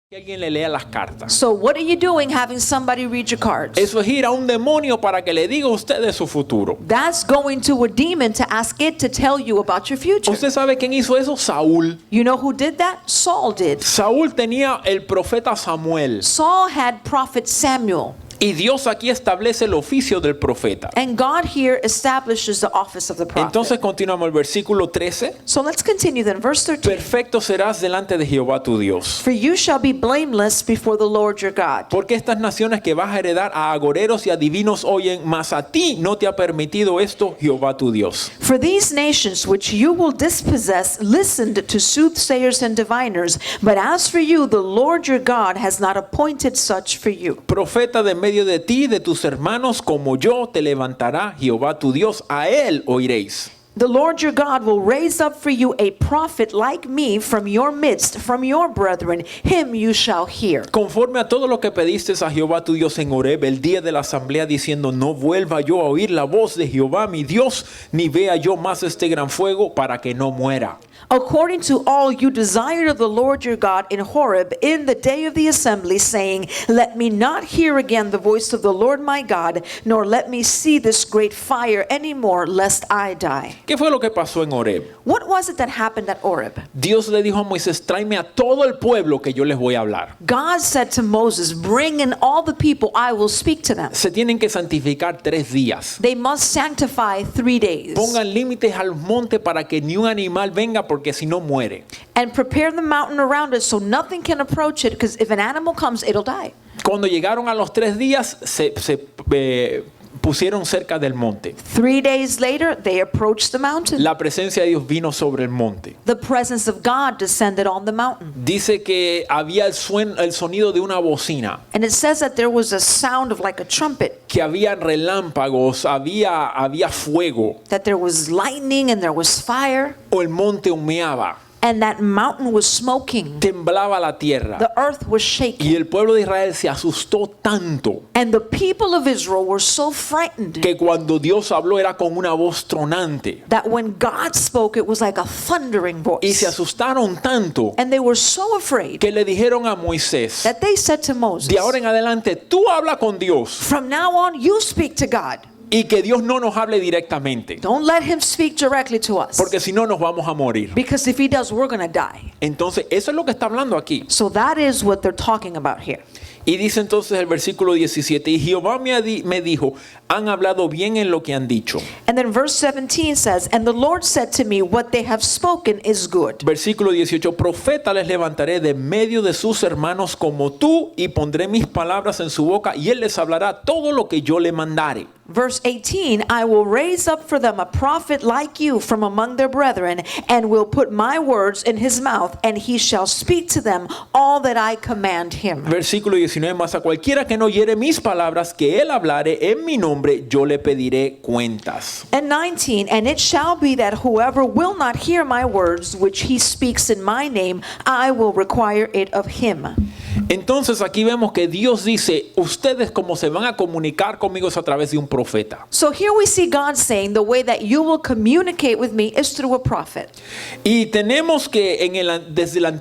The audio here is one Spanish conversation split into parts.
Que alguien le lea las cartas. So what are you doing having somebody read your cards? Eso es ir a un demonio para que le diga a usted de su futuro. That's going to a demon to ask it to tell you about your future. ¿Usted sabe quién hizo eso? Saúl. You know who did that? Saul did. Saúl tenía el profeta Samuel. Saul had prophet Samuel. Y Dios aquí establece el oficio del profeta. And God here establishes the office of the prophet. Entonces continuamos el versículo 13. So let's continue then. Verse 13. Perfecto serás delante de Jehová tu Dios. For you shall be blameless before the Lord your God. Porque estas naciones que vas a heredar a agoreros y adivinos oyen, mas a ti no te ha permitido esto Jehová tu Dios. For these nations which you will dispossess listened to soothsayers and diviners, but as for you, the Lord your God has not appointed such for you. Profeta de medio de ti, de tus hermanos, como yo, te levantará Jehová tu Dios, a él oiréis. The Lord your God will raise up for you a prophet like me from your midst, from your brethren. Him you shall hear. Conforme a todo lo que pediste a Jehová tu Dios en Horeb, el día de la asamblea, diciendo, no vuelva yo a oír la voz de Jehová mi Dios, ni vea yo más este gran fuego, para que no muera. According to all you desired of the Lord your God in Horeb in the day of the assembly, saying, let me not hear again the voice of the Lord my God, nor let me see this great fire any more, lest I die. ¿Qué fue lo que pasó en Horeb? What was it that happened at Horeb? Dios le dijo a Moisés, tráeme a todo el pueblo que yo les voy a hablar. God said to Moses, bring in all the people, I will speak to them. Se tienen que santificar 3 días. They must sanctify 3 days. Pongan límites al monte para que ni un animal venga, porque si no muere. And prepare the mountain around it so nothing can approach it, because if an animal comes, it'll die. Cuando llegaron a los 3 días, se pusieron cerca del monte. 3 days later, they approached the mountain. La presencia de Dios vino sobre el monte. The presence of God descended on the mountain. Dice que había el sonido de una bocina, And it says that there was a sound of like a trumpet, que había relámpagos, había fuego, that there was lightning and there was fire, o el monte humeaba, and that mountain was smoking. temblaba la tierra. The earth was shaking. Y el pueblo de Israel se asustó tanto And the people of Israel were so frightened que cuando Dios habló era con una voz tronante. that when God spoke, it was like a thundering Y se voice. asustaron tanto And they were so afraid que le dijeron a Moisés, that they said to Moses, de ahora en adelante tú habla con Dios from now on, you speak to God. y que Dios no nos hable directamente, Don't let him speak directly to us. porque si no nos vamos a morir. Because if he does, we're going to die. Entonces eso es lo que está hablando aquí. So that is what they're talking about here. Y dice entonces el versículo 17, y Jehová me dijo, han hablado bien en lo que han dicho. And then verse 17 says, and the Lord said to me, what they have spoken is good. Versículo 18, profeta les levantaré de medio de sus hermanos como tú, y pondré mis palabras en su boca, y él les hablará todo lo que yo le mandare. Verse 18, I will raise up for them a prophet like you from among their brethren, and will put my words in his mouth, and he shall speak to them all that I command him. Versículo 19, mas a cualquiera que no oyere mis palabras que él hablare en mi nombre, yo le pediré cuentas. And 19, and it shall be that whoever will not hear my words, which he speaks in my name, I will require it of him. Entonces aquí vemos que Dios dice, ustedes como se van a comunicar conmigo es a través de un profeta. So here we see God saying the way that you will communicate with me is through a prophet. Y tenemos que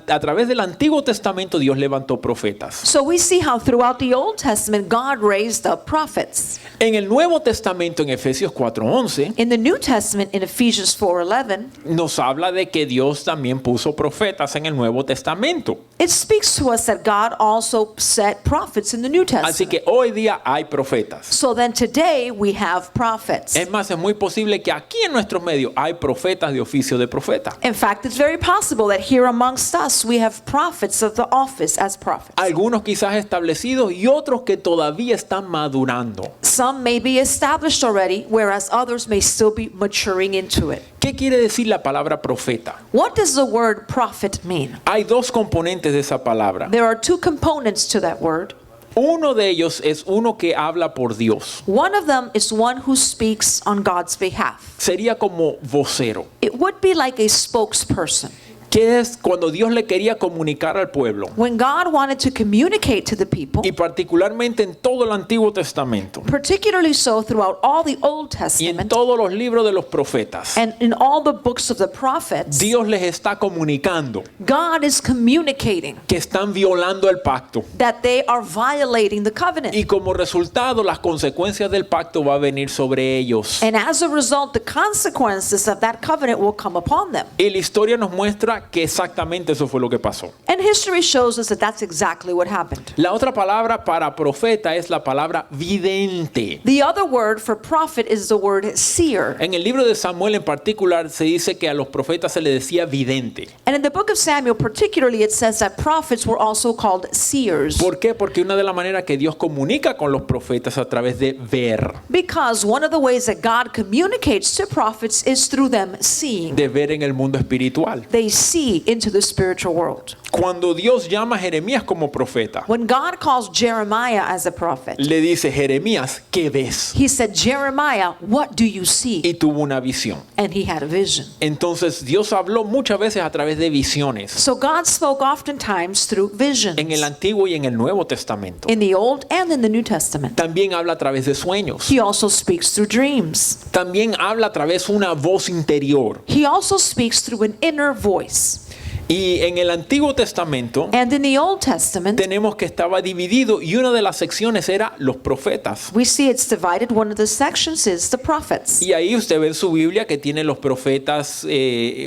a través del Antiguo Testamento Dios levantó profetas. So we see how throughout the Old Testament God raised up prophets. En el Nuevo Testamento, en Efesios 4:11, In the New Testament, in Ephesians 4:11, nos habla de que Dios también puso profetas en el Nuevo Testamento. it speaks to us that God also set prophets in the New Así Testament. que hoy día hay profetas. So then today we have prophets. Es más, es muy posible que aquí en nuestros medios hay profetas de oficio de profeta. In fact, it's very possible that here amongst us we have prophets of the office as prophets. Algunos quizás establecidos y otros que todavía están madurando. Some may be established already, whereas others may still be maturing into it. ¿Qué quiere decir la palabra profeta? What does the word prophet mean? Hay 2 componentes de esa palabra. There are 2 components to that word. Uno de ellos es uno que habla por Dios. One of them is one who speaks on God's behalf. Sería como vocero. It would be like a spokesperson. que es cuando Dios le quería comunicar al pueblo, When God wanted to communicate to the people, y particularmente en todo el Antiguo Testamento particularly so throughout all the Old y en Testament todos los libros de los profetas, and in all the books of the prophets, Dios les está comunicando God is communicating que están violando el pacto. that they are violating the covenant. Y como resultado, las consecuencias del pacto va a venir sobre ellos. And as a result, the consequences of that covenant will come upon them. Y la historia nos muestra que exactamente eso fue lo que pasó. And history shows us that that's exactly what happened. La otra palabra para profeta es la palabra vidente. The other word for prophet is the word seer. En el libro de Samuel en particular se dice que a los profetas se les decía vidente. And in the book of Samuel particularly, it says that prophets were also called seers. ¿Por qué? Porque una de las maneras que Dios comunica con los profetas a través de ver, Because one of the ways that God communicates to prophets is through them seeing. de ver en el mundo espiritual. They see into the spiritual world. Cuando Dios llama a Jeremías como profeta, When God calls Jeremiah as a prophet, le dice, Jeremías, ¿qué ves? he said, Jeremiah, what do you see? Y tuvo una visión. And he had a vision. Entonces Dios habló muchas veces a través de visiones So God spoke oftentimes through visions en el Antiguo y en el Nuevo Testamento. in the Old and in the New Testament. También habla a través de sueños. He also speaks through dreams. También habla a través de una voz interior. He also speaks through an inner voice. Y en el Antiguo Testamento And in the Old Testament, tenemos que estaba dividido y una de las secciones era los profetas. we see it's divided. One of the sections is the prophets. Y ahí usted ve en su Biblia que tiene los profetas,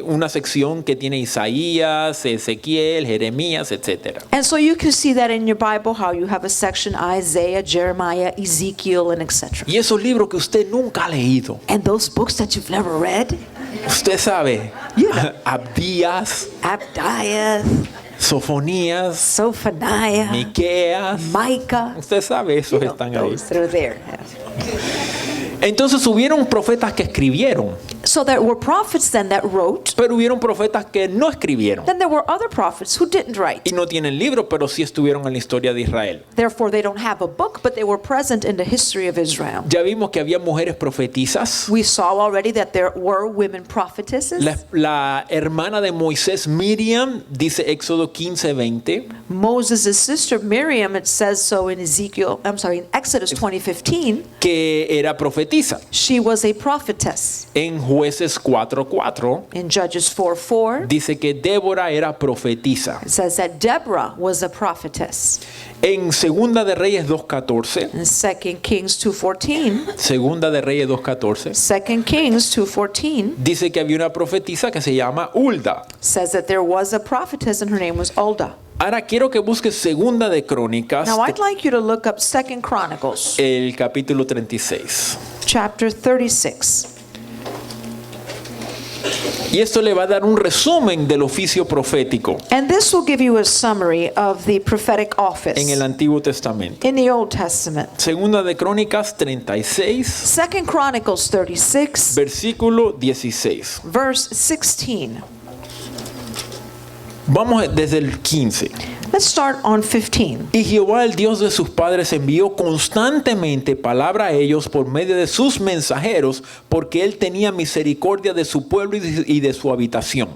una sección que tiene Isaías, Ezequiel, Jeremías, etc. And so you can see that in your Bible, how you have a section Isaiah, Jeremiah, Ezekiel, and etc. Y esos libros que usted nunca ha leído, And those books that you've never read, usted sabe, Yeah. Abdías, Abdiah, Sofonías, Sophoniah, Miqueas, Micah, usted sabe, esos you know, están ahí. those that are there. Entonces hubieron profetas que escribieron, So there were prophets then that wrote. pero hubieron profetas que no escribieron. Then there were other prophets who didn't write. Y no tienen libro, pero sí estuvieron en la historia de Israel. Therefore, they don't have a book, but they were present in the history of Israel. Ya vimos que había mujeres profetizas. We saw already that there were women prophetesses. La hermana de Moisés, Miriam, dice Éxodo 15:20, Moses' sister Miriam, it says so in in Exodus 20:15, que era profetisa. she was a prophetess. En Jueces 4:4 In Judges 4:4, dice que Débora era profetisa. it says that Deborah was a prophetess. En Segunda de Reyes 2:14, In 2 Kings 2:14, Segunda de Reyes 2:14, 2 Kings 2:14 dice que había una profetisa que se llama Hulda. says that there was a prophetess and her name was Ulda. Ahora quiero que busques Segunda de Crónicas, Now I'd like you to look up 2 Chronicles, el capítulo 36. chapter 36. Y esto le va a dar un resumen del oficio profético And this will give you a summary of the prophetic office en el Antiguo Testamento. in the Old Testament. Segunda de Crónicas 36, 2 Chronicles 36, versículo 16. verse 16. Vamos desde el 15. Let's start on 15. Y Jehová, el Dios de sus padres, envió constantemente palabra a ellos por medio de sus mensajeros, porque él tenía misericordia de su pueblo y de su habitación.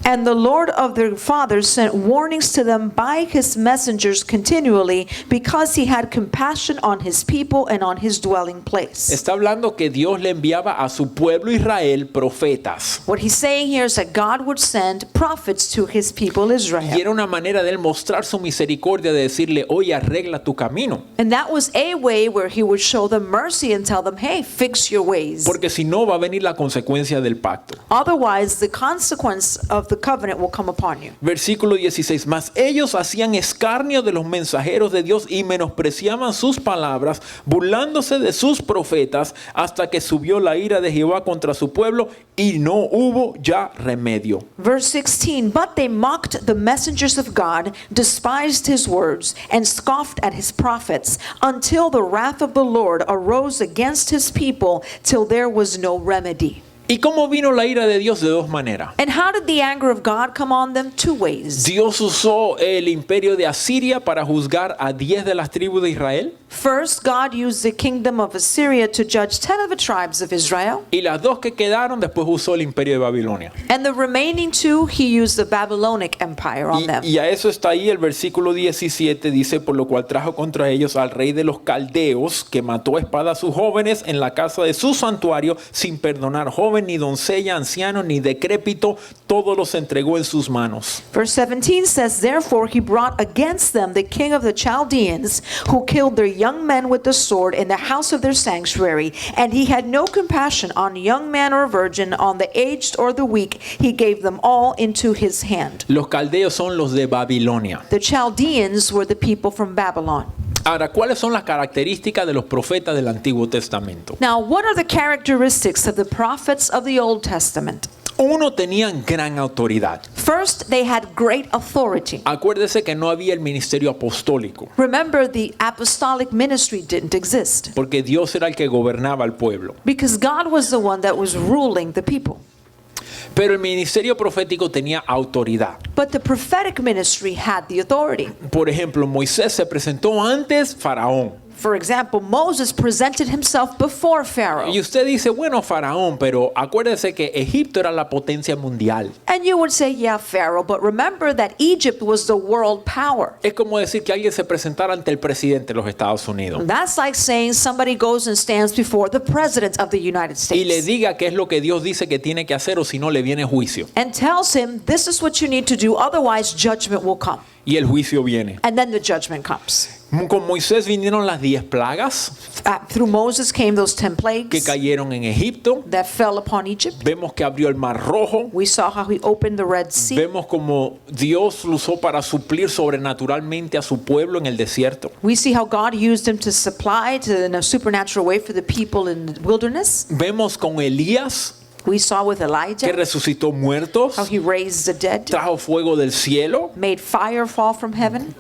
And the Lord of their fathers sent warnings to them by his messengers continually, because he had compassion on his people and on his dwelling place. Está hablando que Dios le enviaba a su pueblo Israel profetas. What he's saying here is that God would send prophets to his people Y Israel. era una manera de él mostrar su misericordia, de decirle, oye, arregla tu camino. And that was a way where he would show them mercy and tell them, hey, fix your ways. Porque si no va a venir la consecuencia del pacto. Otherwise, the consequence of the covenant will come upon you. Versículo 16. Mas ellos hacían escarnio de los mensajeros de Dios y menospreciaban sus palabras, burlándose de sus profetas, hasta que subió la ira de Jehová contra su pueblo y no hubo ya remedio. Verse 16, but they mocked the messengers of God, despised his words, and scoffed at his prophets, until the wrath of the Lord arose against his people, till there was no remedy. ¿Y cómo vino la ira de Dios? De dos maneras. And how did the anger of God come on them? Two ways. Dios usó el imperio de Asiria para juzgar a 10 de las tribus de Israel. First, God used the kingdom of Assyria to judge 10 of the tribes of Israel. Y las dos que quedaron después usó el imperio de Babilonia. And the remaining 2, he used the Babylonic Empire on them. Y a eso está ahí el versículo 17, dice, por lo cual trajo contra ellos al rey de los caldeos, que mató a espada a sus jóvenes en la casa de su santuario, sin perdonar joven, ni doncella, anciano, ni decrépito, todos los entregó en sus manos. Verse 17 says, therefore he brought against them the king of the Chaldeans, who killed their young men with the sword in the house of their sanctuary. And he had no compassion on young man or virgin, on the aged or the weak. He gave them all into his hand. Los caldeos son los de Babilonia. The Chaldeans were the people from Babylon. Ahora, ¿cuáles son las características de los profetas del Antiguo Testamento? Now, what are the characteristics of the prophets of the Old Testament? Uno, tenían gran autoridad. First, they had great authority. Acuérdese que no había el ministerio apostólico, Remember, the apostolic ministry didn't exist porque Dios era el que gobernaba al pueblo. because God was the one that was ruling the people. Pero el ministerio profético tenía autoridad. But the prophetic ministry had the authority. Por ejemplo, Moisés se presentó antes Faraón. For example, Moses presented himself before Pharaoh. Y usted dice, bueno, Faraón, pero acuérdese que Egipto era la potencia mundial. And you would say, yeah, Pharaoh, but remember that Egypt was the world power. Es como decir que alguien se presentara ante el presidente de los Estados Unidos That's like saying somebody goes and stands before the president of the United y le States diga qué es lo que Dios dice que tiene que hacer o si no le viene juicio. and tells him, this is what you need to do, otherwise judgment will come. Y el juicio viene. And then the judgment comes. Con Moisés vinieron las 10 plagas Through Moses came those 10 que plagues cayeron en Egipto. that fell upon Egypt. Vemos que abrió el Mar Rojo. We saw how he opened the Red Sea. Vemos como Dios lo usó para suplir sobrenaturalmente a su pueblo en el desierto. We see how God used him to supply in a supernatural way for the people in the wilderness. Vemos con Elías, We saw with que Elijah resucitó muertos, how he raised the dead, trajo fuego del cielo. made fire fall from heaven.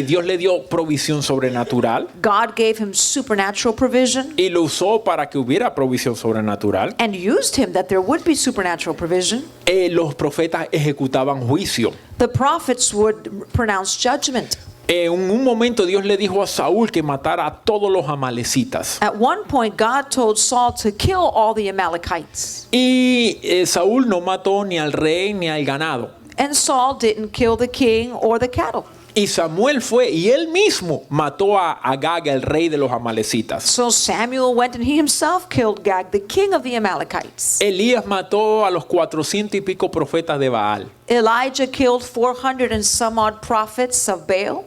Dios le dio provisión sobrenatural God gave him supernatural provision y lo usó para que hubiera provisión sobrenatural. and used him that there would be supernatural provision. Los profetas ejecutaban juicio. The prophets would pronounce judgment. En un momento Dios le dijo a Saúl que matara a todos los amalecitas. At one point, God told Saul to kill all the Amalekites. Y Saúl no mató ni al rey ni al ganado. And Saul didn't kill the king or the cattle. Y Samuel fue y él mismo mató a Agag, el rey de los amalecitas. So Samuel went and he himself killed Gag, the king of the Amalekites. Elías mató a los 400 y pico profetas de Baal. Elijah killed 400 and some odd prophets of Baal.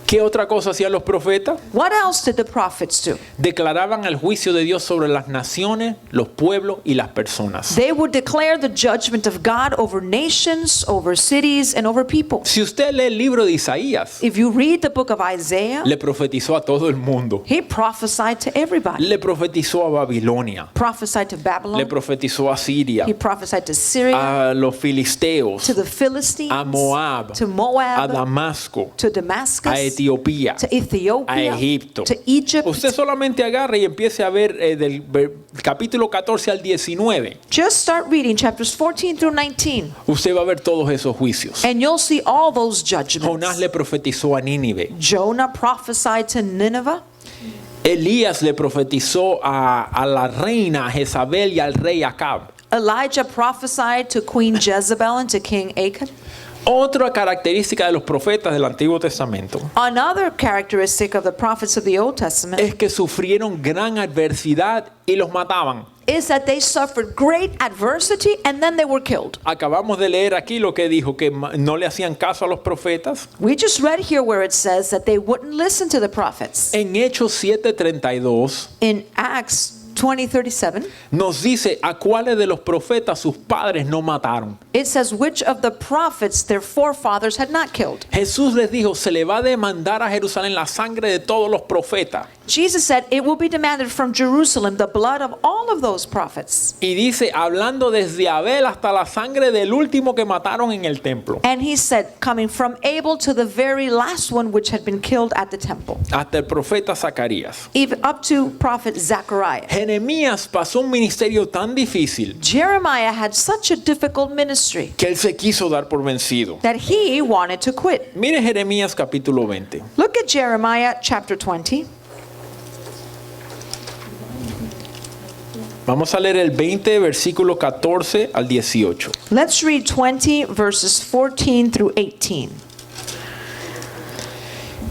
¿Qué otra cosa hacían los profetas? What else did the prophets do? Declaraban el juicio de Dios sobre las naciones, los pueblos y las personas. They would declare the judgment of God over nations, over cities, and over people. Si usted lee el libro de Isaías, If you read the book of Isaiah, le profetizó a todo el mundo. he prophesied to everybody. Le profetizó a Babilonia. Prophesied to Le Babylon. profetizó a Siria, He prophesied to Syria, a los filisteos, to the Philistines, a Moab, to a Moab, Damasco, to a Damascus, Etiopía, to Ethiopia, a Egipto. to Egypt. Usted solamente agarre y empiece a ver del capítulo 14 al 19. Just start reading chapters 14 through 19, Usted va a ver todos esos juicios. and you'll see all those Jonás judgments. le profetizó a Nínive. Jonah prophesied to Nineveh. Elías le profetizó a la reina Jezabel y al rey Acab. Elijah prophesied to Queen Jezebel and to King Achan. Otra característica de los profetas del Antiguo Testamento Another characteristic of the prophets of the Old Testament es que sufrieron gran adversidad y los mataban. is that they suffered great adversity and then they were killed. Acabamos de leer aquí lo que dijo, que no le hacían caso a los profetas. We just read here where it says that they wouldn't listen to the prophets. En Hechos 7:32 In Acts 20:37, nos dice a cuáles de los profetas sus padres no mataron. it says which of the prophets their forefathers had not killed. Jesús les dijo, se le va a demandar a Jerusalén la sangre de todos los profetas. Jesus said it will be demanded from Jerusalem the blood of all of those prophets. Y dice, hablando desde Abel hasta la sangre del último que mataron en el templo. And he said, coming from Abel to the very last one which had been killed at the temple, Hasta el profeta Zacarías. even up to prophet Zechariah. Jeremías pasó un ministerio tan difícil Jeremiah had such a difficult ministry que él se quiso dar por vencido. that he wanted to quit. Mire Jeremías capítulo 20. Look at Jeremiah chapter 20. Vamos a leer el 20, versículo 14 al 18. Let's read 20 verses 14 through 18.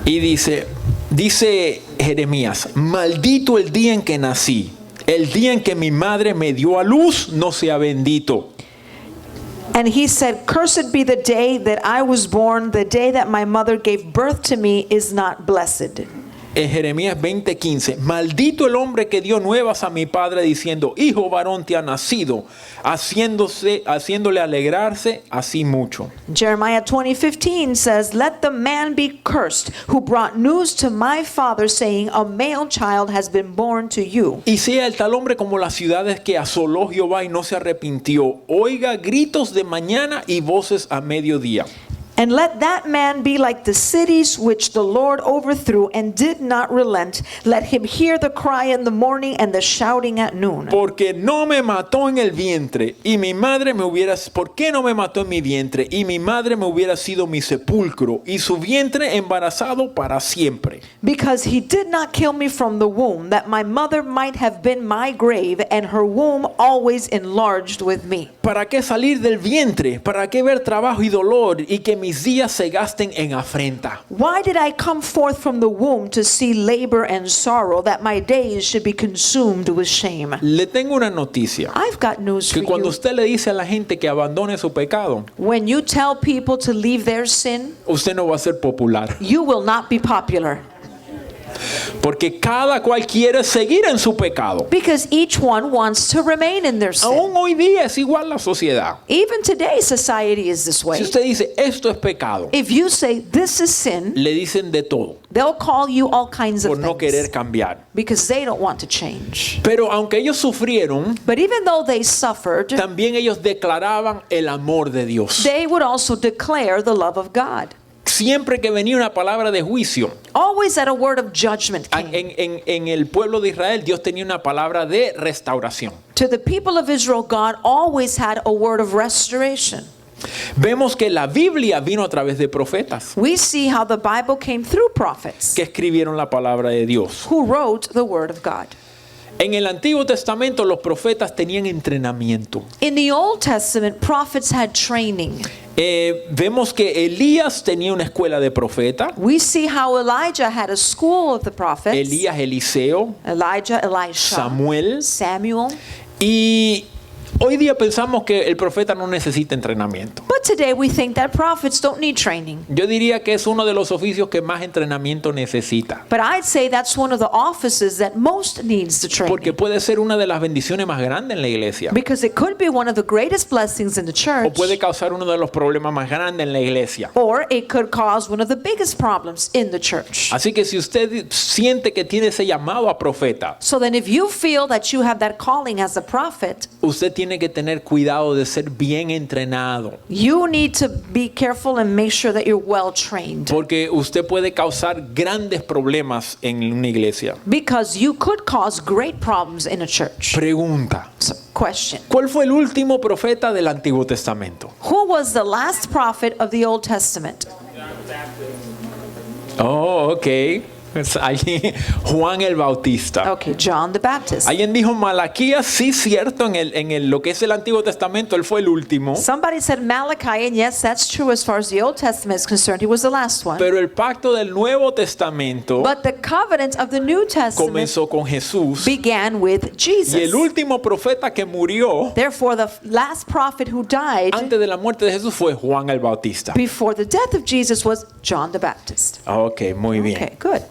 Y dice Jeremías, maldito el día en que nací, el día en que mi madre me dio a luz, no sea bendito. And he said, "Cursed be the day that I was born, the day that my mother gave birth to me is not blessed." En Jeremías 20:15, maldito el hombre que dio nuevas a mi padre diciendo, hijo varón te ha nacido, haciéndole alegrarse así mucho. Jeremiah 20:15 says, "Let the man be cursed who brought news to my father saying, a male child has been born to you." Y sea el tal hombre como las ciudades que asoló Jehová y no se arrepintió. Oiga gritos de mañana y voces a mediodía. And let that man be like the cities which the Lord overthrew and did not relent. Let him hear the cry in the morning and the shouting at noon. Porque no me mató en el vientre y mi madre me hubiera... ¿Por qué no me mató en mi vientre y mi madre me hubiera sido mi sepulcro y su vientre embarazado para siempre? Because he did not kill me from the womb, that my mother might have been my grave and her womb always enlarged with me. ¿Para qué salir del vientre? ¿Para qué ver trabajo y dolor y que mis días se gasten en afrenta? Why did I come forth from the womb to see labor and sorrow, that my days should be consumed with shame? Le tengo una noticia. I've got news for Que cuando you. usted le dice a la gente que abandone su pecado, When you tell people to leave their sin, usted no va a ser popular. you will not be popular. Porque cada cual quiere seguir en su pecado. Because each one wants to remain in their sin. Aún hoy día es igual la sociedad. Even today, society is this way. Si usted dice esto es pecado, If you say this is sin, le dicen de todo they'll call you all kinds por of no querer things cambiar. because they don't want to change. Pero aunque ellos sufrieron, But even though they suffered, también ellos declaraban el amor de Dios. they would also declare the love of God. Siempre que venía una palabra de juicio Always that a word of judgment came. en el pueblo de Israel, Dios tenía una palabra de restauración. To the people of Israel, God always had a word of restoration. Vemos que la Biblia vino a través de profetas We see how the Bible came through prophets que escribieron la palabra de Dios. who wrote the word of God. En el Antiguo Testamento los profetas tenían entrenamiento. In the Old Testament, prophets had training. Vemos que Elías tenía una escuela de profeta, We see how Elijah had a school of the prophets. Elías, Eliseo, Elijah, Elisha, Samuel. Samuel. Y hoy día pensamos que el profeta no necesita entrenamiento. But today we think that prophets don't need training. Yo diría que es uno de los oficios que más entrenamiento necesita. But I'd say that's one of the offices that most needs the Porque training. puede ser una de las bendiciones más grandes en la iglesia. Because it could be one of the greatest blessings in the O church. puede causar uno de los problemas más grandes en la iglesia. Or it could cause one of the biggest problems in the church. Así que si usted siente que tiene ese llamado a profeta, So then if you feel that you have that calling as a prophet, usted tiene que tener cuidado de ser bien entrenado. you need to be careful and make sure that you're well trained. Porque usted puede causar grandes problemas en una iglesia. Because you could cause great problems in a church. Pregunta: So, question. ¿cuál fue el último profeta del Antiguo Testamento? Who was the last prophet of the Old Testament? Oh, ok. Es allí, Juan el Bautista. Okay, John the Baptist. Alguien dijo Malaquías, sí, cierto, lo que es el Antiguo Testamento, él fue el último. Somebody said Malachi, and yes, that's true as far as the Old Testament is concerned. He was the last one. Pero el pacto del Nuevo Testamento But the covenant of the New Testament comenzó con Jesús. began with Jesus. Y el último profeta que murió Therefore, the last prophet who died antes de la muerte de Jesús fue Juan el Bautista. before the death of Jesus was John the Baptist. Ok, muy bien. Okay, good.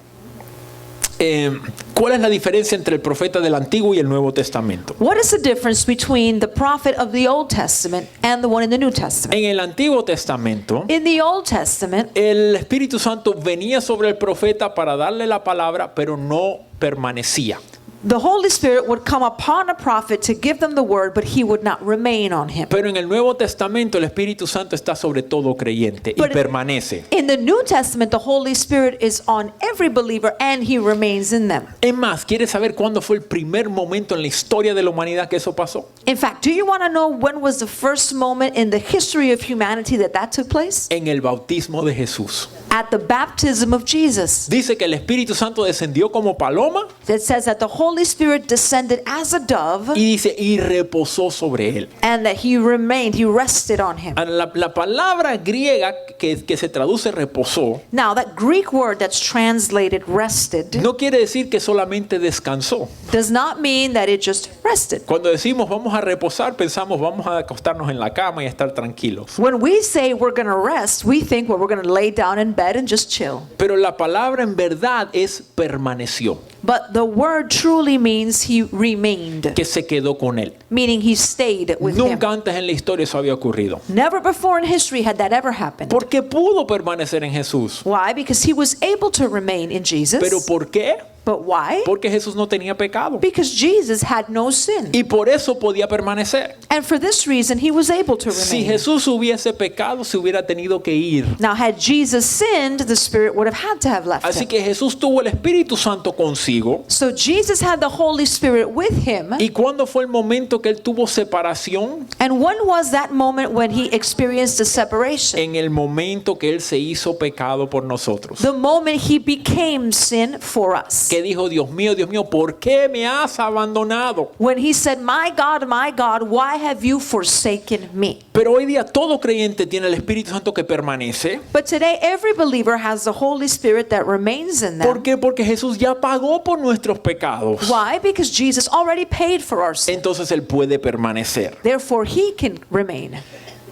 ¿Cuál es la diferencia entre el profeta del Antiguo y el Nuevo Testamento? What is the difference between the prophet of the Old Testament and the one in the New Testament? En el Antiguo Testamento, In the Old Testament, el Espíritu Santo venía sobre el profeta para darle la palabra, pero no permanecía. the Holy Spirit would come upon a prophet to give them the word, but he would not remain on him. Pero en el Nuevo Testamento el Espíritu Santo está sobre todo creyente y But- permanece. In the New Testament, the Holy Spirit is on every believer and he remains in them. Es más, ¿quieres saber cuándo fue el primer momento en la historia de la humanidad que eso pasó? In fact, do you want to know when was the first moment in the history of humanity that took place? En el bautismo de Jesús. At the baptism of Jesus. Dice que el Espíritu Santo descendió como paloma It says that the Holy Holy Spirit descended as a dove, y dice, y reposó sobre él. and that he remained, he rested on him. La palabra griega que se traduce reposó Now, that Greek word that's translated rested no quiere decir que solamente descansó. does not mean that it just rested. Cuando decimos vamos a reposar, pensamos vamos a acostarnos en la cama y estar tranquilos. When we say we're going to rest, we think, well, we're going to lay down in bed and just chill. Pero la palabra en verdad es permaneció, But the word truly means he remained, que se quedó con él. meaning he stayed with Nunca him. antes en la historia eso había ocurrido. Never before in history had that ever happened. Porque pudo permanecer en Jesús. Why? Because he was able to remain in ¿Pero Jesus. por qué? But why? Porque Jesús no tenía pecado. Because Jesus had no sin. Y por eso podía permanecer. And for this reason, he was able to Si remain. Jesús hubiese pecado, se hubiera tenido que ir. Now, had Jesus sinned, the Spirit would have had to have left Así him. que Jesús tuvo el Espíritu Santo consigo. So Jesus had the Holy Spirit with him. ¿Y cuándo fue el momento que él tuvo separación? And when was that moment when he experienced a separation? En el momento que él se hizo pecado por nosotros. The moment he became sin for us. Que dijo, Dios mío, ¿por qué me has abandonado? When he said, my God, why have you forsaken me? Pero hoy día todo creyente tiene el Espíritu Santo que permanece. But today, every believer has the Holy Spirit that remains in ¿Por them. qué? Porque Jesús ya pagó por nuestros pecados. Why? Because Jesus already paid for our sin. Entonces él puede permanecer. Therefore, he can remain.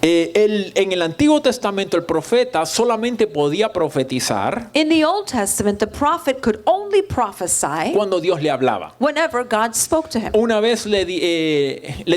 En el Antiguo Testamento el profeta solamente podía profetizar In the Old Testament, the prophet could only prophesy cuando Dios le hablaba. whenever God spoke to him. Una vez le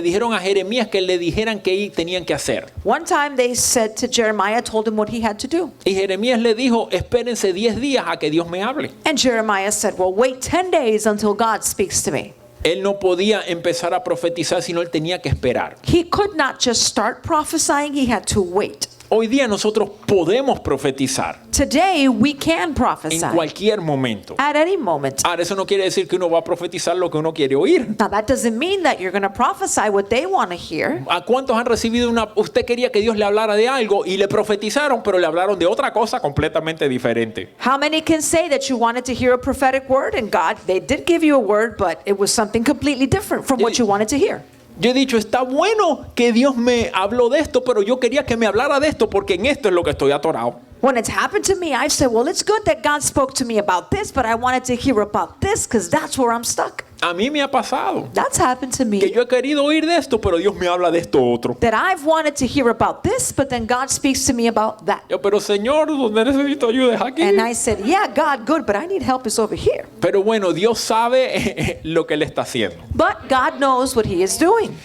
dijeron a Jeremías que le dijeran qué tenían que hacer. One time they said to Jeremiah, told him what he had to do. Y Jeremías le dijo, espérense 10 días a que Dios me hable. And Jeremiah said, well, wait 10 days until God speaks to me. Él no podía empezar a profetizar, sino él tenía que esperar. He could not just start prophesying, he had to wait. Hoy día nosotros podemos profetizar Today, we can en prophesy cualquier momento. at any moment. Ahora, eso no quiere decir que uno va a profetizar lo que uno quiere oír. Now, that doesn't mean that you're going to prophesy what they want to hear. ¿A cuántos han recibido usted quería que Dios le hablara de algo y le profetizaron, pero le hablaron de otra cosa completamente diferente? How many can say that you wanted to hear a prophetic word and God, they did give you a word, but it was something completely different from what you wanted to hear? Yo he dicho, está bueno que Dios me habló de esto, pero yo quería que me hablara de esto porque en esto es lo que estoy atorado. When it's happened to me, I've said, well, it's good that God spoke to me about this, but I wanted to hear about this because that's where I'm stuck. A mí me ha pasado That's happened to que me. yo he querido oír de esto, pero Dios me habla de esto otro. That I've wanted to hear about this, but then God speaks to me about that. Yo, pero Señor, donde necesito ayuda es aquí. And I said, yeah, God, good, but I need help is over here. Pero bueno, Dios sabe lo que Él está haciendo. But God knows what he is doing.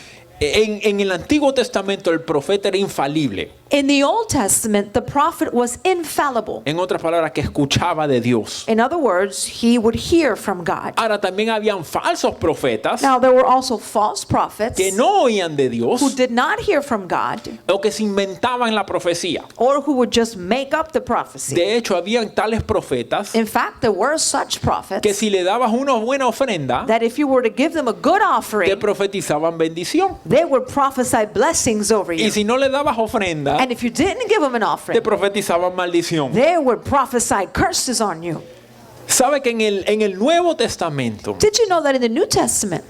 En el Antiguo Testamento el profeta era infalible. In the Old Testament, the prophet was infallible. En otras palabras, que escuchaba de Dios. In other words, he would hear from God. Ahora también habían falsos profetas Now, there were also false prophets que no oían de Dios who did not hear from God o que se inventaban la profecía. or who would just make up the prophecy. De hecho, habían tales profetas In fact, there were such que prophets si le dabas una buena ofrenda, that if you were to give them a good te offering, profetizaban bendición. they would prophesy blessings over Y you. si no le dabas ofrenda, And if you didn't give them an te offering, profetizaban maldición. they would prophesy curses on you. ¿Sabe que en el Nuevo Testamento Did you know that in the New Testament,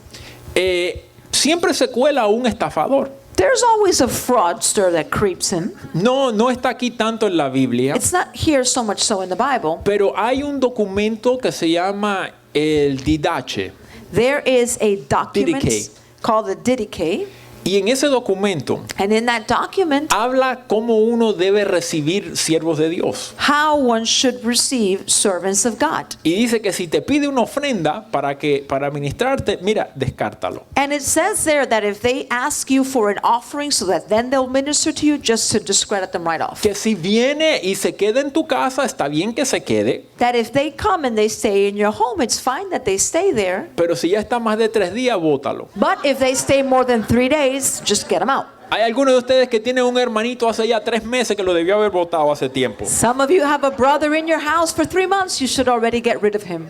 siempre se cuela un estafador? there's always a fraudster that creeps in? No está aquí tanto en la Biblia, It's not here so much so in the Bible. pero hay un documento que se llama el Didache. There is a document Didache. called the Didache, Y en ese documento and in that document, habla cómo uno debe recibir siervos de Dios. how one should receive servants of God. Y dice que si te pide una ofrenda para ministrarte, mira, descártalo. And it says there that if they ask you for an offering so that then they'll minister to you, just to discredit them right off. Que si viene y se queda en tu casa, está bien que se quede, That if they come and they stay in your home, it's fine that they stay there. pero si ya está más de 3 días, bótalo. But if they stay more than 3 days, just get them out. Hay algunos de ustedes que tienen un hermanito hace ya 3 meses que lo debió haber votado hace tiempo. Some of you have a brother in your house for 3 months, you should already get rid of him.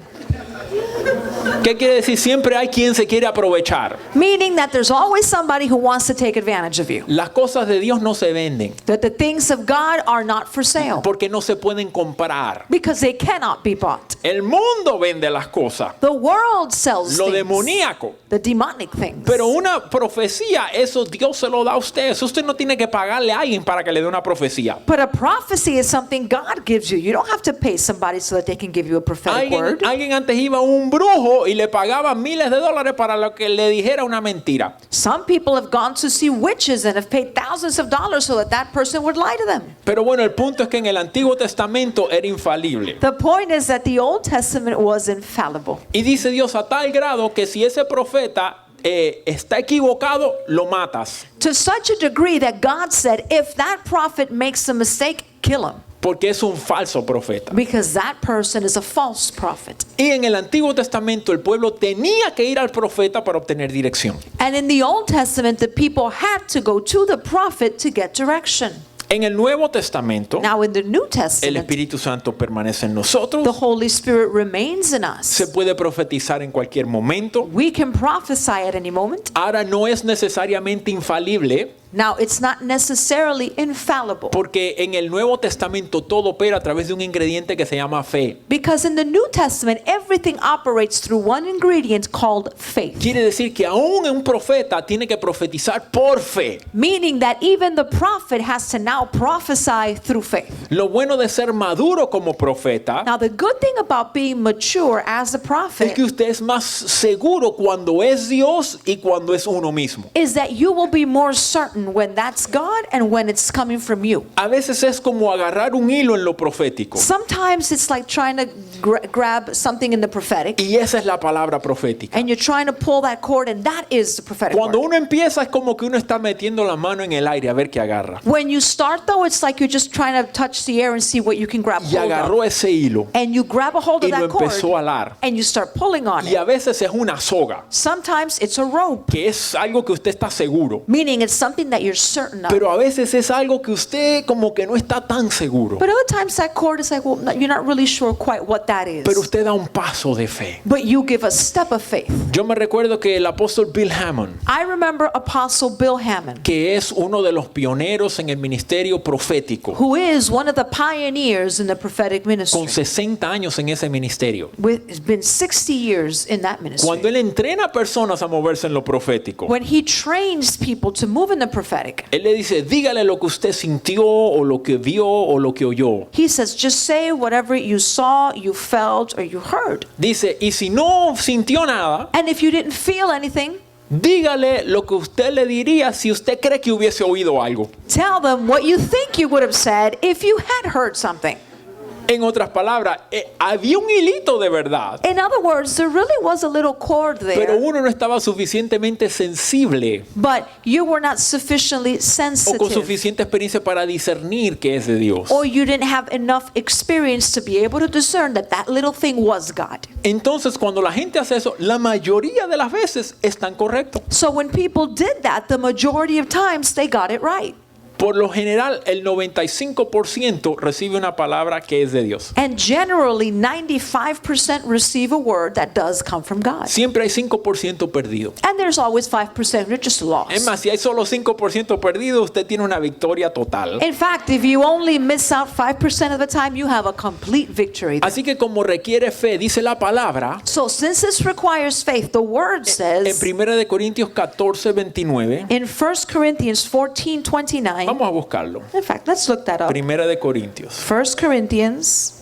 ¿Qué quiere decir? Siempre hay quien se quiere aprovechar. Meaning that there's always somebody who wants to take advantage of you. Las cosas de Dios no se venden That the things of God are not for sale porque no se pueden comprar. because they cannot be bought. El mundo vende las cosas, The world sells lo things, demoníaco. the demonic things. Pero una profecía, eso Dios se lo da a usted. Eso usted no tiene que pagarle a alguien para que le dé una profecía. But a prophecy is something God gives you. You don't have to pay somebody so that they can give you a prophetic word. Alguien antes iba a un brujo y le pagaba miles de dólares para lo que le dijera una mentira. Some people have gone to see witches and have paid thousands of dollars so that that person would lie to them. Pero bueno, el punto es que en el Antiguo Testamento era infalible. The point is that the Old Testament was infallible. Y dice Dios a tal grado que si ese profeta está equivocado, lo matas. To such a degree that God said, if that prophet makes a mistake, kill him. Porque es un falso profeta. Because that person is a false prophet. Y en el Antiguo Testamento el pueblo tenía que ir al profeta para obtener dirección. And in the Old Testament, the people had to go to the prophet to get direction. En el Nuevo Testamento, Now in the New el Testament, Espíritu Santo permanece en the nosotros. Holy Spirit remains in Se us. puede profetizar en cualquier momento. We can prophesy at any moment. Ahora no es necesariamente infalible, Now, it's not necessarily infallible. porque en el Nuevo Testamento todo opera a través de un ingrediente que se llama fe. Because in the New Testament, everything operates through one ingredient called faith. Quiere decir que aún un profeta tiene que profetizar por fe. Meaning that even the prophet has to now prophesy through faith. Lo bueno de ser maduro como profeta Now, the good thing about being mature as a es prophet que usted es más seguro cuando es Dios y cuando es uno mismo. is that you will be more certain when that's God and when it's coming from you. A veces es como agarrar un hilo en lo profético. Sometimes it's like trying to grab something in the prophetic Y esa es la palabra profética. and you're trying to pull that cord, and that is the prophetic Cuando word. uno empieza es como que uno está metiendo la mano en el aire a ver qué agarra. When you start, though, it's like you're just trying to touch the air and see what you can grab Y hold agarró of. ese hilo And you grab a hold y of lo that cord empezó a alar. and you start pulling on Y it. a veces es una soga, Sometimes it's a rope, que es algo que usted está seguro. meaning it's something that you're certain of. Pero a veces es algo que usted como que no está tan seguro. But other times that cord is like, well, you're not really sure quite what that is. Pero usted da un paso de fe. But you give a step of faith. Yo me recuerdo que el apóstol Bill Hammond, I remember Apostle Bill Hammond, que es uno de los pioneros en el ministerio profético, who is one of the pioneers in the prophetic ministry. con 60 años en ese ministerio. It's been 60 years in that ministry. Cuando él entrena a personas a moverse en lo profético, When he trains people to move in the prophetic, él le dice, dígale lo que usted sintió o lo que vio o lo que oyó. he says, just say whatever you saw, you felt, or you heard. Dice, y si no sintió nada, And if you didn't feel anything, dígale lo que usted le diría si usted cree que hubiese oído algo. tell them what you think you would have said if you had heard something. En otras palabras, había un hilito de verdad, In other words, there really was a little cord pero there, uno no estaba suficientemente sensible but you were not sufficiently o con sensitive, suficiente experiencia para discernir que es de Dios. or you didn't have enough experience to be able to discern that that little thing was God. Entonces, cuando la gente hace eso, la mayoría de las veces están correctos. So when people did that, the majority of times they got it right. Por lo general, el 95% recibe una palabra que es de Dios. And generally, 95% receive a word that does come from God. Siempre hay 5% perdido. And there's always 5% who are just Es lost. más, si hay solo 5% perdido, usted tiene una victoria total. In fact, if you only miss out 5% of the time, you have a complete victory. Así que como requiere fe, dice la palabra, So since this requires faith, the word en says 1 de Corintios 14:29, in 1 Corinthians 14:29, vamos a buscarlo. in fact, let's look that up. 1 de Corintios 1 Corinthians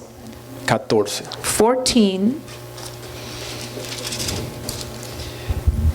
14, 14,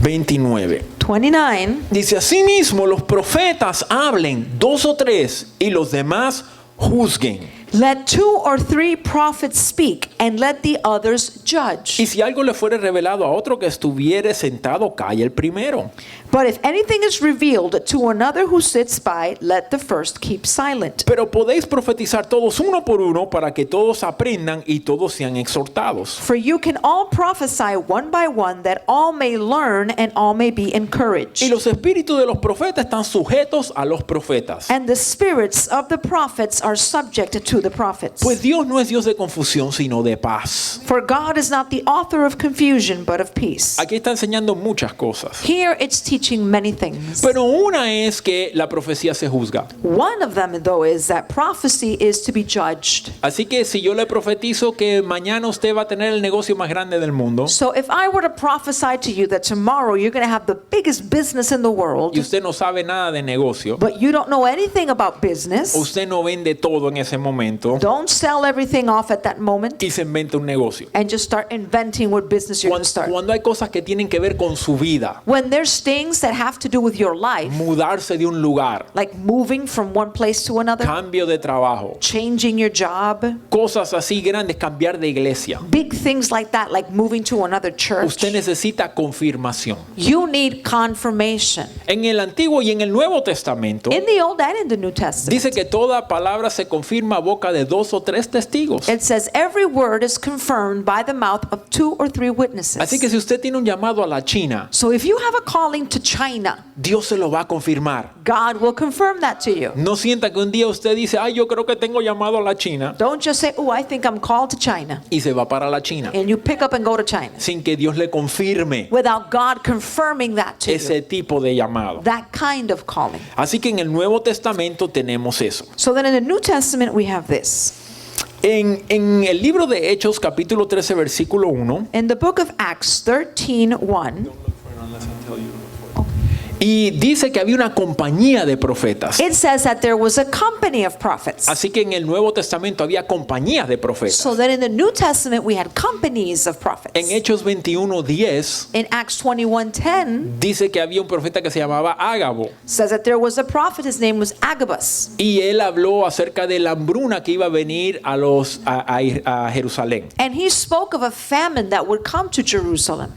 29. 29. Dice, asimismo los profetas hablen 2 o 3 y los demás juzguen. Let 2 or 3 prophets speak, and let the others judge. Y si algo le fuere revelado a otro que estuviere sentado, calle el primero. But if anything is revealed to another who sits by, let the first keep silent. Pero podéis profetizar todos uno por uno para que todos aprendan y todos sean exhortados. For you can all prophesy one by one, that all may learn and all may be encouraged. Y los espíritus de los profetas están sujetos a los profetas. And the spirits of the prophets are subject to to the prophets. Pues Dios no es Dios de confusión, sino de paz. For God is not the author of confusion, but of peace. Aquí está enseñando muchas cosas. Here it's teaching many things. Pero una es que la profecía se juzga. One of them, though, is that prophecy is to be judged. Así que si yo le profetizo que mañana usted va a tener el negocio más grande del mundo, So if I were to prophesy to you that tomorrow you're going to have the biggest business in the world, y usted no sabe nada de negocio, but you don't know anything about business, usted no vende todo en ese momento don't sell everything off at that moment y se inventa un negocio. and just start inventing what business you're going Cuando, to start. cuando hay cosas que tienen que ver con su vida, When there's things that have to do with your life, mudarse de un lugar, like moving from one place to another, cambio de trabajo, changing your job, cosas así grandes, cambiar de iglesia, big things like that, like moving to another church, usted necesita confirmación. you need confirmation. En el Antiguo y en el Nuevo Testamento In the Old and in the New Testament, dice que toda palabra se confirma a boca de 2 o 3 testigos. it says every word is confirmed by the mouth of 2 or 3 Así witnesses. que si usted tiene un llamado a la China, So if you have a calling to China, Dios se lo va a confirmar. God will confirm that to you. No sienta que un día usted dice, ay, yo creo que tengo llamado a la China, Don't just say, oh, I think I'm called to China, y se va para la China, and you pick up and go to China, sin que Dios le confirme without God confirming that to you, ese tipo de llamado. that kind of calling. Así que en el Nuevo Testamento tenemos eso. So then in the New Testament we have this. En el libro de Hechos, capítulo 13, versículo 1, In the book of Acts 13:1, y dice que había una compañía de profetas. it says that there was a company of prophets. Así que en el Nuevo Testamento había compañías de profetas. So then in the New Testament we had companies of En prophets. Hechos 21:10 In Acts 21:10 dice que había un profeta que se llamaba Ágabo, says that there was a prophet, his name was Agabus, y él habló acerca de la hambruna que iba a venir a Jerusalén. and he spoke of a famine that would come to Jerusalem.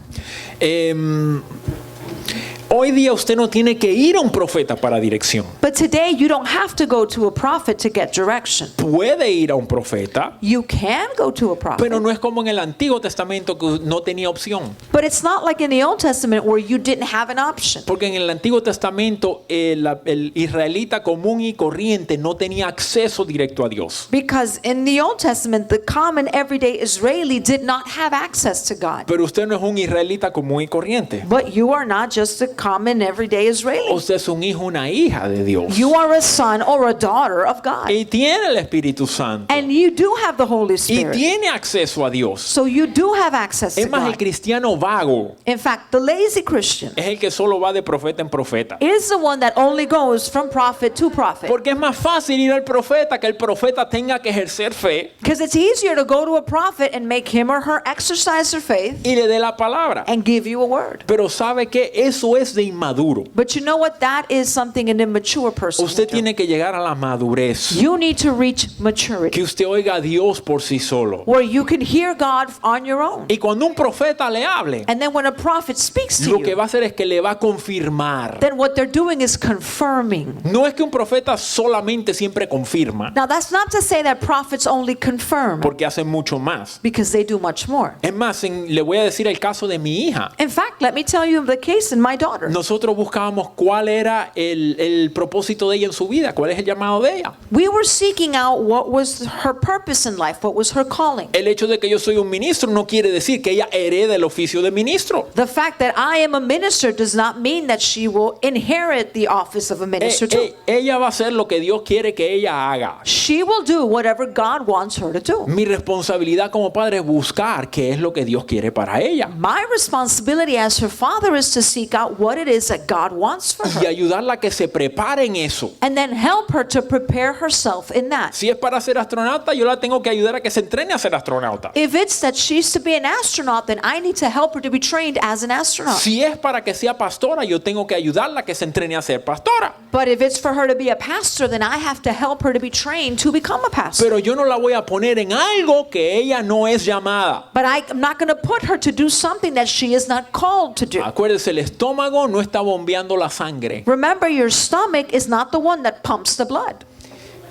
Hoy día usted no tiene que ir a un profeta para dirección. But today you don't have to go to a prophet to get direction. Puede ir a un profeta, You can go to a prophet, pero no es como en el Antiguo Testamento que no tenía opción. but it's not like in the Old Testament where you didn't have an option. Porque en el Antiguo Testamento el israelita común y corriente no tenía acceso directo a Dios. Because in the Old Testament, the common everyday Israeli did not have access to God. Pero usted no es un israelita común y corriente. But you are not just a common everyday Israeli. Usted es un hijo, una hija de Dios. You are a son or a daughter of God. Y tiene el Espíritu Santo. And you do have the Holy Y Spirit. tiene acceso a Dios. So you do have access to Es más, el God. cristiano vago In fact, the lazy Christian es el que solo va de profeta en profeta. is the one that only goes from prophet to prophet. Porque es más fácil ir al profeta que el profeta tenga que ejercer fe Because it's easier to go to a prophet and make him or her exercise their faith y le dé la palabra. and give you a word. Pero sabe que eso es de inmaduro. But you know what? That is something an immature person Usted will do. tiene que llegar a la madurez. You need to reach maturity Que usted oiga a Dios por sí solo. where you can hear God on your own. Y cuando un profeta le hable, And then when a prophet speaks to lo que you, va a hacer es que le va a confirmar. then what they're doing is confirming. No es que un profeta solamente siempre confirma, Now, that's not to say that prophets only confirm, porque hacen mucho más. because they do much more. Es más, le voy a decir el caso de mi hija. In fact, let me tell you the case in my daughter. Nosotros buscábamos cuál era el propósito de ella en su vida, cuál es el llamado de ella. We were seeking out what was her purpose in life, what was her calling. El hecho de que yo soy un ministro no quiere decir que ella herede el oficio de ministro. The fact that I am a minister does not mean that she will inherit the office of a minister too. Ella va a hacer lo que Dios quiere que ella haga. She will do whatever God wants her to do. Mi responsabilidad como padre es buscar qué es lo que Dios quiere para ella My responsibility as her father is to seek out what it is that God wants for y her ayudarla a que se prepare en eso. and then help her to prepare herself in that. Si es para ser astronauta, yo la tengo que ayudar a que se entrene a ser astronauta. If it's that she's to be an astronaut, then I need to help her to be trained as an astronaut. Si es para que sea pastora, yo tengo que ayudarla a que se entrene a ser pastora. But if it's for her to be a pastor, then I have to help her to be trained to become a pastor. Pero yo no la voy a poner en algo que ella no es llamada. But I'm not going to put her to do something that she is not called to do. Acuérdese, el estómago no está bombeando la sangre. Remember, your stomach is not the one that pumps the blood.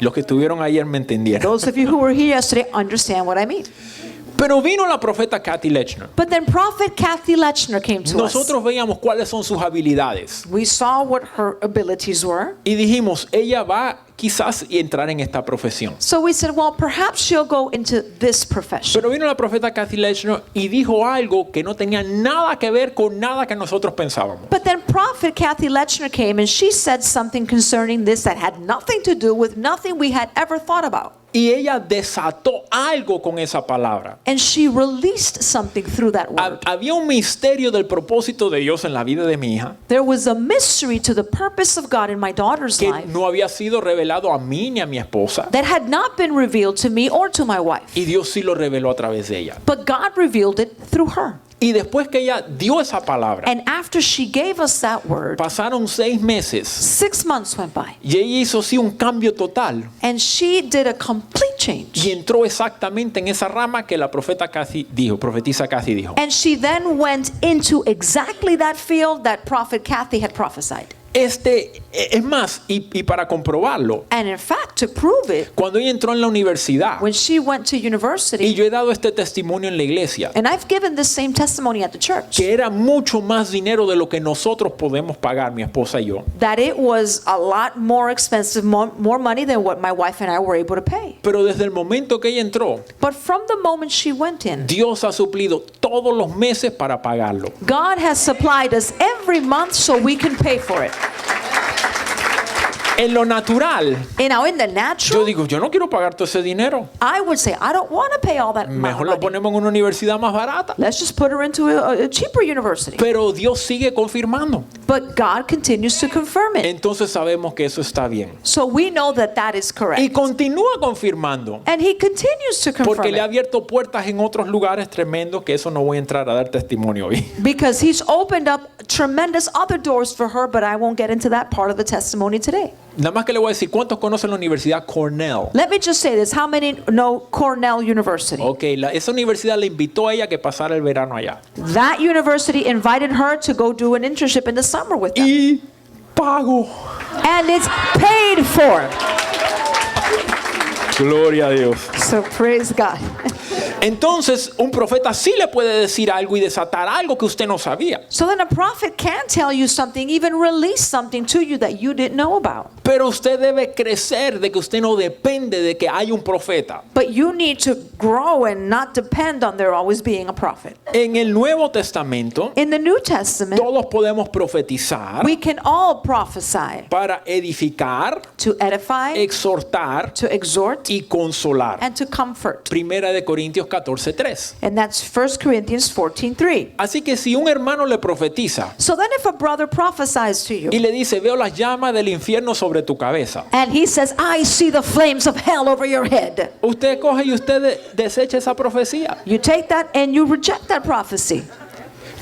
Los que estuvieron ayer me entendieron. Those of you who were here yesterday understand what I mean. Pero vino la profeta Kathy Lechner. But then Prophet Kathy Lechner came to us. Nosotros veíamos cuáles son sus habilidades. We saw what her abilities were. Y dijimos, ella va quizás entrar en esta profesión. So we said, well, perhaps she'll go into this profession. Pero vino la profeta Kathy Lechner y dijo algo que no tenía nada que ver con nada que nosotros pensábamos. But then Prophet Kathy Lechner came and she said something concerning this that had nothing to do with nothing we had ever thought about. Y ella desató algo con esa palabra. And she released something through that word. Había un misterio del propósito de Dios en la vida de mi hija There was a mystery to the purpose of God in my daughter's que life no había sido revelado a mí ni a mi esposa. that had not been revealed to me or to my wife. Y Dios sí lo reveló a través de ella. But God revealed it through her. Y después que ella dio esa palabra, And after she gave us that word, pasaron 6 meses 6 months went by. y ella hizo sí un cambio total. And she did a complete change. Y entró exactamente en esa rama que la profetisa Kathy dijo. And she then went into exactly that field that Prophet Kathy had prophesied. Es más, y para comprobarlo, And in fact, to prove it, cuando ella entró en la universidad, when she went to y university, yo he dado este testimonio en la iglesia, and I've given this same testimony at the church, que era mucho más dinero de lo que nosotros podemos pagar, mi esposa y yo. that it was a lot more expensive, more money than what my wife and I were able to pay. Pero desde el momento que ella entró, But from the moment she went in, Dios ha suplido todos los meses para pagarlo. God has supplied us every month so we can pay for it. En lo natural, And now in the yo natural, digo, yo no quiero pagar todo ese dinero. I would say, I don't want to pay all that Mejor lo money. ponemos en una universidad más barata. Let's just put her into a cheaper university. Pero Dios sigue confirmando. But God continues to confirm it. Entonces sabemos que eso está bien. So we know that that is Y correct. continúa confirmando. And he continues to Porque confirm le ha it. abierto puertas en otros lugares tremendos que eso no voy a entrar a dar testimonio hoy. Because he's opened up tremendous other doors for her, but I won't get into that part of the testimony today. Nada más que le voy a decir, ¿cuántos conocen la Universidad Cornell? Let me just say this. How many know Cornell University? Ok, esa universidad le invitó a ella que pasara el verano allá. That university invited her to go do an internship in the summer with them. Y pago. And it's paid for. Gloria a Dios. So praise God. Entonces, un profeta sí le puede decir algo y desatar algo que usted no sabía. So then a prophet can tell you something, even release something to you that you didn't know about. Pero usted debe crecer de que usted no depende de que haya un profeta. But you need to grow and not depend on there always being a prophet. En el Nuevo Testamento, In the New Testament, todos podemos profetizar we can all prophesy para edificar, to edify, exhortar to exhort, y consolar. and to comfort. Primera de Corintios 14:3. And that's 1 Corinthians 14:3. Así que si un hermano le profetiza So then if a brother prophesies to you, y le dice, veo las llamas del infierno sobre tu cabeza, and he says, I see the flames of hell over your head, usted coge y usted desecha esa profecía. you take that and you reject that prophecy.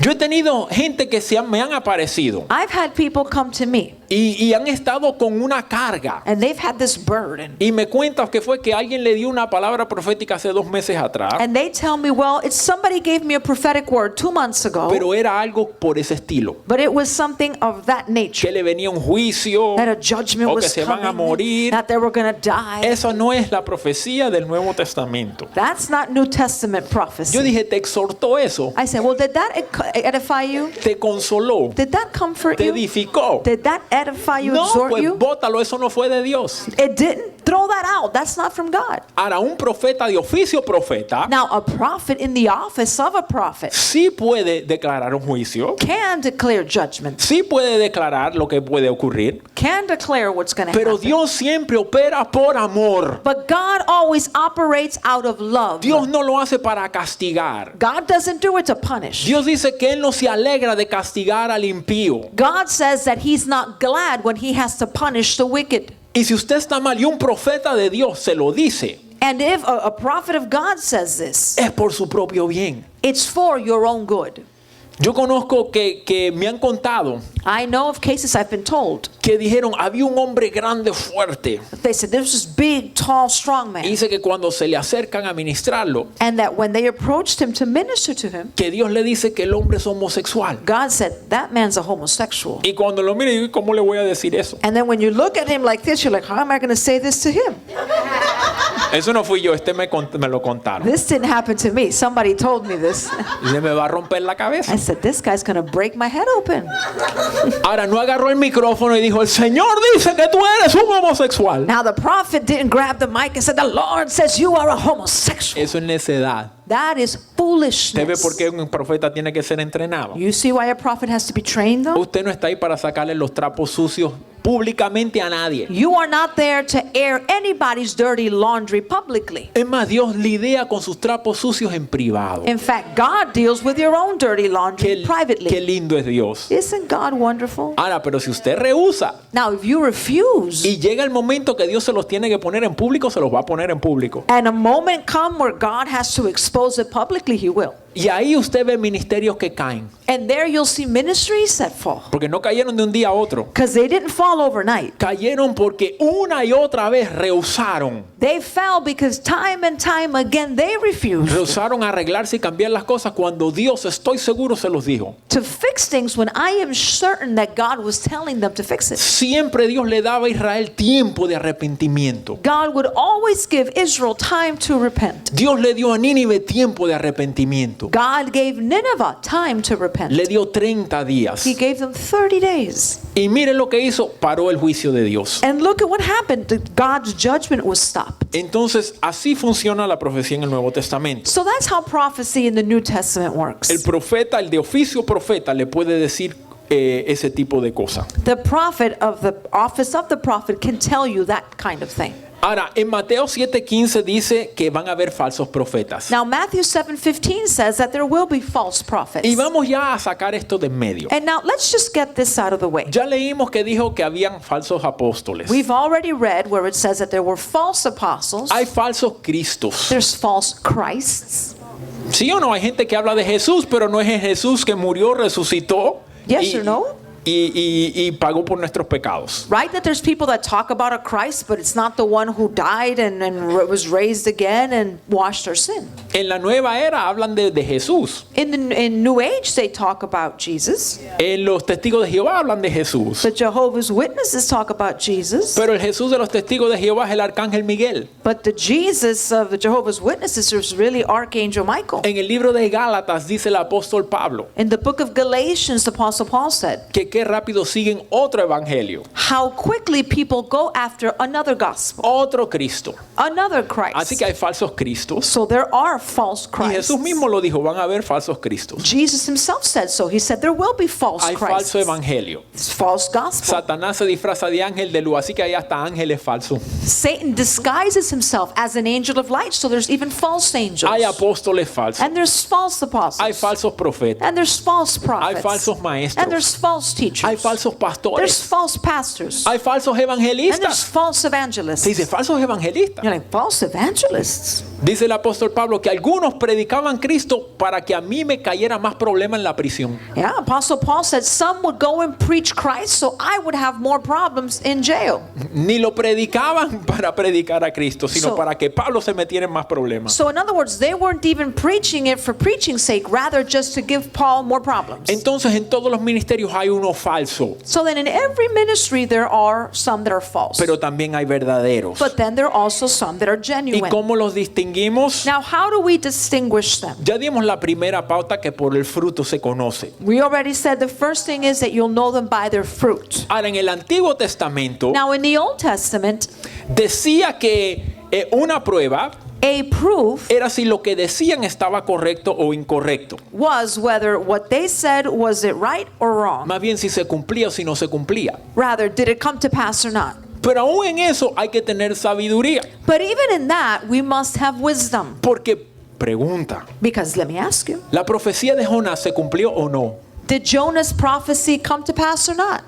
Yo he tenido gente que me han aparecido I've had people come to me y han estado con una carga. and they've had this burden. Y me cuentan que fue que alguien le dio una palabra profética hace 2 meses atrás, And they tell me, well, it's somebody gave me a prophetic word 2 months ago, pero era algo por ese estilo. but it was something of that Que nature, le venía un juicio that a judgment o que was se van a coming, morir. that they were going to die. Esa no es la profecía del Nuevo Testamento. That's not New Testament Yo prophecy. dije, ¿te exhortó eso? I said, well, did that edify you? ¿Te consoló? Did that comfort ¿Te you? edificó? Did that edify you, No, exhort pues you? bótalo, eso no fue de Dios. It didn't. Throw that out. That's not from God. Ahora, un profeta de oficio profeta Now, a prophet in the office of a prophet sí puede declarar un juicio, can declare judgment, sí puede declarar lo que puede ocurrir, can declare what's going to pero happen. Dios siempre opera por amor. But God always operates out of love. Dios no lo hace para castigar. God doesn't do it to punish. Dios dice que Él no se alegra de castigar al impío. God says that he's not glad when he has to punish the wicked. Y si usted está mal y un profeta de Dios se lo dice, And if a prophet of God says this, es por su propio bien. it's for your own good. Yo conozco que me han contado I know of cases I've been told. que dijeron, había un hombre grande, fuerte. They said there's this big, tall, strong Y man. dice que cuando se le acercan a ministrarlo, And that when they approached him to minister to him, que Dios le dice que el hombre es homosexual. God said, that man's a homosexual. Y cuando lo mire, digo, ¿cómo le voy a decir eso? And then when you look at him like this, you're like, how am I going to say this to him? Eso no fui yo, me lo contaron. This didn't happen to me. Somebody told me this. Y se me va a romper la cabeza. I said, this guy's going to break my head open. Ahora, no agarró el micrófono y dijo, el Señor dice que tú eres un homosexual. Now the prophet didn't grab the mic and said, the Lord says you are a homosexual. Eso es necedad. That is ¿Usted ve por foolishness. qué un profeta tiene que ser entrenado? You see why a prophet has to be trained though? Usted no está ahí para sacarle los trapos sucios públicamente a nadie. You are not there to air anybody's dirty laundry publicly. Es más, Dios lidia con sus trapos sucios en privado. In fact, God deals with your own dirty laundry Qué privately. lindo es Dios. Isn't God wonderful? Ahora, pero si usted rehúsa Now, if you refuse, y llega el momento que Dios se los tiene que poner en público, se los va a poner en público. and a moment come where God has to expose it publicly, He will. Y ahí usted ve ministerios que caen. And there you'll see ministries that fall. Porque no cayeron de un día a otro. Because they didn't fall overnight. Cayeron porque una y otra vez rehusaron. They fell because time and time again they refused Rehusaron arreglarse y cambiar las cosas cuando Dios, estoy seguro, se los dijo. to fix things when I am certain that God was telling them to fix it. Siempre Dios le daba a Israel tiempo de arrepentimiento. God would always give Israel time to repent. Dios le dio a Nínive tiempo de arrepentimiento. God gave Nineveh time to repent. Le dio 30 días. He gave them 30 days. Y miren lo que hizo, paró el juicio de Dios. And look at what happened. God's judgment was stopped. Entonces, así funciona la profecía en el Nuevo Testamento. So that's how prophecy in the New Testament El works. profeta, el de oficio profeta, le puede decir ese tipo de cosas. The prophet of the office of the prophet can tell you that kind of thing. Ahora, en Mateo 7:15 dice que van a haber falsos profetas. Now Matthew 7:15 says that there will be false prophets. Y vamos ya a sacar esto de en medio. And now let's just get this out of the way. Ya leímos que dijo que habían falsos apóstoles. We've already read where it says that there were false apostles. Hay falsos cristos. There's false Christs. ¿Sí o no? Hay gente que habla de Jesús, pero no es el Jesús que murió, resucitó Yes or no? y pagó por nuestros pecados. Right? That there's people that talk about a Christ, but it's not the one who died and was raised again and washed our sin. En la nueva era hablan de Jesús. In New Age, they talk about Jesus. En los testigos de Jehová hablan de Jesús. The Jehovah's Witnesses talk about Jesus. Pero el Jesús de los testigos de Jehová es el arcángel Miguel. But the Jesus of the Jehovah's Witnesses is really Archangel Michael. En el libro de Gálatas dice el apóstol Pablo In the book of Galatians, the Apostle Paul said, que qué rápido siguen otro evangelio, how quickly people go after another gospel, otro Cristo. another Christ. Así que hay falsos cristos. So there are false Y Christs. Jesús mismo lo dijo, van a haber falsos cristos. Jesus himself said so. He said there will be false Hay Christs. falso evangelio. False gospel. Satanás se disfraza de ángel de luz, así que hay hasta ángeles falsos. Satan disguises himself as an angel of light, so there's even false angels. Hay apóstoles falsos. And there's false apostles. Hay falsos profetas. And there's false prophets. Hay falsos maestros. And there's false teachers. Hay falsos There's pastores. false pastors. Hay falsos And there's evangelistas. false evangelists. Se dice falsos evangelistas. You're like, false evangelists? Dice el apóstol Pablo que algunos predicaban Cristo para que a mí me cayera más problema en la prisión. Yeah, Apostle Paul said some would go and preach Christ so I would have more problems in jail. Ni lo predicaban para predicar a Cristo, sino So- para que Pablo se metiera en más problemas. So in other words, they weren't even preaching it for preaching's sake, rather just to give Paul more problems. Entonces en todos los ministerios hay uno falso, So then in every ministry there are some that are false. pero también hay verdaderos. But then there are also some that are ¿Y genuine. cómo los distinguimos? Now, how do we distinguish them? Ya dimos la primera pauta que por el fruto se conoce. We already said the first thing is that you'll know them by their fruit. Ahora en el Antiguo Testamento Now, in the Old Testament, decía que una prueba a proof era si lo que decían estaba correcto o incorrecto. was whether what they said was it right or wrong. Más bien si se cumplía o si no se cumplía. Rather, did it come to pass or not? Pero aún en eso hay que tener sabiduría. But even in that, we must have wisdom. Porque, pregunta, Because let me ask you, ¿la profecía de Jonás se cumplió o no? did Jonah's prophecy come to pass or not?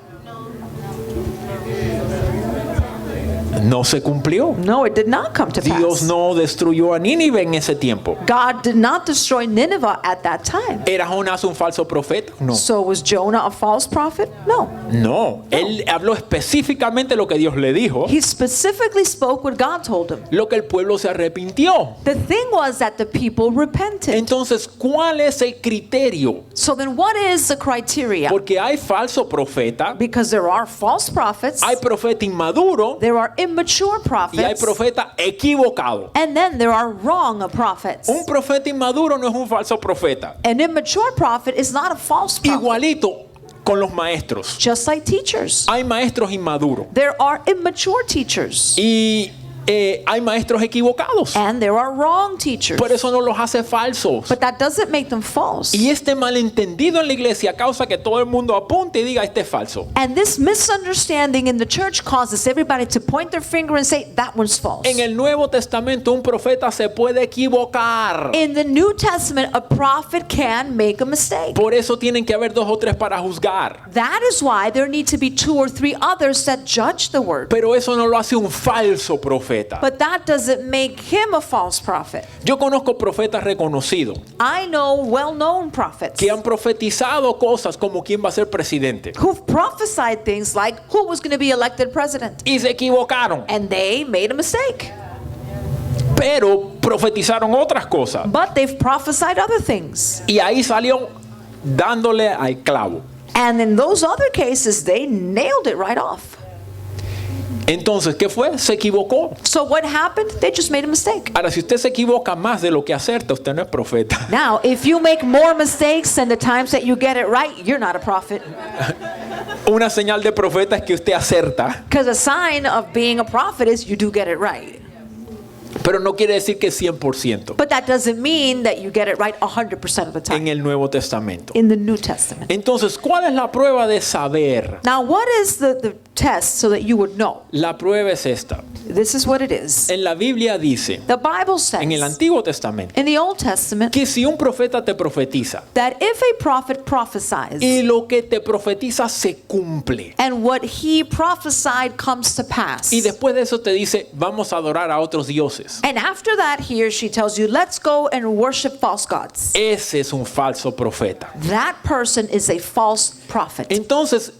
No se cumplió. No, it did not come to Dios pass. no destruyó a Nínive en ese tiempo. God did not destroy Nineveh at that time. ¿Era Jonás un falso profeta? No. So was Jonah a false prophet? No. No. Él habló específicamente lo que Dios le dijo, He specifically spoke what God told him. lo que el pueblo se arrepintió. The thing was that the people repented. Entonces, ¿cuál es el criterio? So then what is the criteria? Porque hay falso profeta, Because there are false prophets, hay profeta inmaduro there are immature immature y hay prophets, profetas equivocados. and then there are wrong prophets. Un profeta inmaduro no es un falso profeta. An immature prophet is not a false prophet, Igualito con los maestros. just like teachers. Hay maestros inmaduros There are immature teachers, y hay maestros equivocados. and there are wrong teachers. Por eso no los hace falsos. But that doesn't make them false. Y este malentendido en la iglesia causa que todo el mundo apunte y diga este es falso. And this misunderstanding in the church causes everybody to point their finger and say, that one's false. En el Nuevo Testamento un profeta se puede equivocar. In the New Testament, a prophet can make a mistake. Por eso tienen que haber 2 o 3 para juzgar. That is why there need to be 2 or 3 others that judge the word. Pero eso no lo hace un falso profeta. But that doesn't make him a false prophet. Yo conozco profetas reconocidos I know well-known prophets que han profetizado cosas como quién va a ser presidente. who've prophesied things like who was going to be elected president. Y se equivocaron. And they made a mistake. Pero profetizaron otras cosas. But they've prophesied other things. Y ahí salió dándole al clavo. And in those other cases, they nailed it right off. Entonces, ¿qué fue? Se equivocó. So what happened? They just made a mistake. Ahora, si usted se equivoca más de lo que acerta, usted no es profeta. Now, if you make more mistakes than the times that you get it right, you're not a prophet. Una señal de profeta es que usted acerta, Because a sign of being a prophet is you do get it right. pero no quiere decir que 100% But that doesn't mean that you get it right 100% of the en time el Nuevo Testamento. in the New Testament. Entonces, ¿cuál es la prueba de saber? Now, what is the test so that you would know? La prueba es esta. This is what it is. En la Biblia dice, The Bible en el says Antiguo Testamento, in the Old Testament que si un profeta te profetiza that if a prophet prophesies y lo que te profetiza se cumple, and what he prophesied comes to pass, y después de eso te dice, vamos a adorar a otros dioses, and after that he or she tells you, let's go and worship false gods, ese es un falso profeta. that person is a false prophet. Entonces,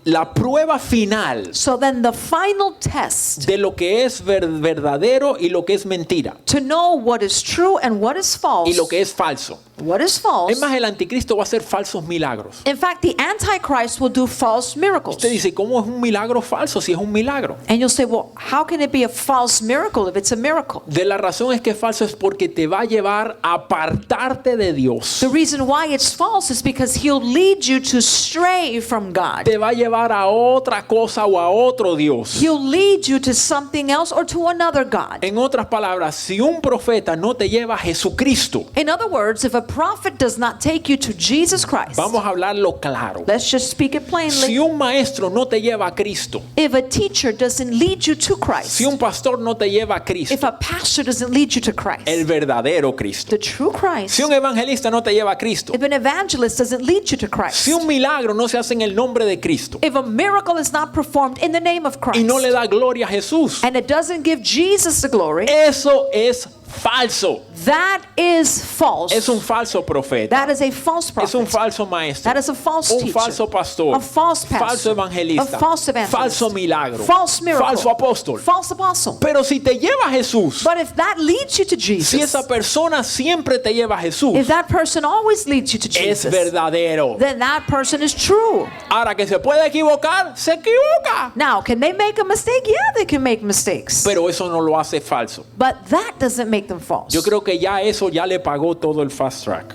la prueba final So then the final test de lo que es verdadero y lo que es mentira to know what is true and what is false, y lo que es falso. what is false. Es más, el anticristo va a hacer falsos milagros. In fact, the Antichrist will do false miracles. Usted dice, ¿cómo es un milagro falso si es un milagro? And you'll say, well, how can it be a false miracle if it's a miracle? De la razón es que es falso es porque te va a llevar a apartarte de Dios. The reason why it's false is because he'll lead you to stray from God. Te va a llevar a otra cosa o a otro Dios. He'll lead you to something else or to another God. En otras palabras, si un profeta no te lleva a Jesucristo, In other words, if a prophet does not take you to Jesus Christ, vamos a hablarlo claro. let's just speak it Si plainly. un maestro no te lleva a Cristo, If a teacher doesn't lead you to Christ, si un pastor no te lleva a if Cristo, a pastor doesn't lead you to Christ, el verdadero Cristo. the true Christ, Si un evangelista no te lleva a Cristo, if an evangelist doesn't lead you to Christ, si un milagro no se hace en el nombre de Cristo if a miracle is not performed in the name of y no le Christ, da gloria a Jesús, and it doesn't give Jesus the glory, eso es falso. that is false. Es un falso profeta. That is a false Es un prophet. falso maestro. That is a false Un teacher. falso pastor. A false pastor. Falso evangelista. A false evangelist. Falso milagro. False miracle. Falso apóstol. False apostle. Pero si te lleva a Jesús, But if that leads you to si Jesus, esa persona siempre te lleva a Jesús, if that person always leads you to es Jesus, verdadero. then that person is true. Ahora que se puede equivocar, se equivoca. Now, can they make a mistake? Yeah, they can make mistakes. Pero eso no lo hace falso. But that doesn't make them false. Yo creo que ya eso ya le pagó todo el fast track.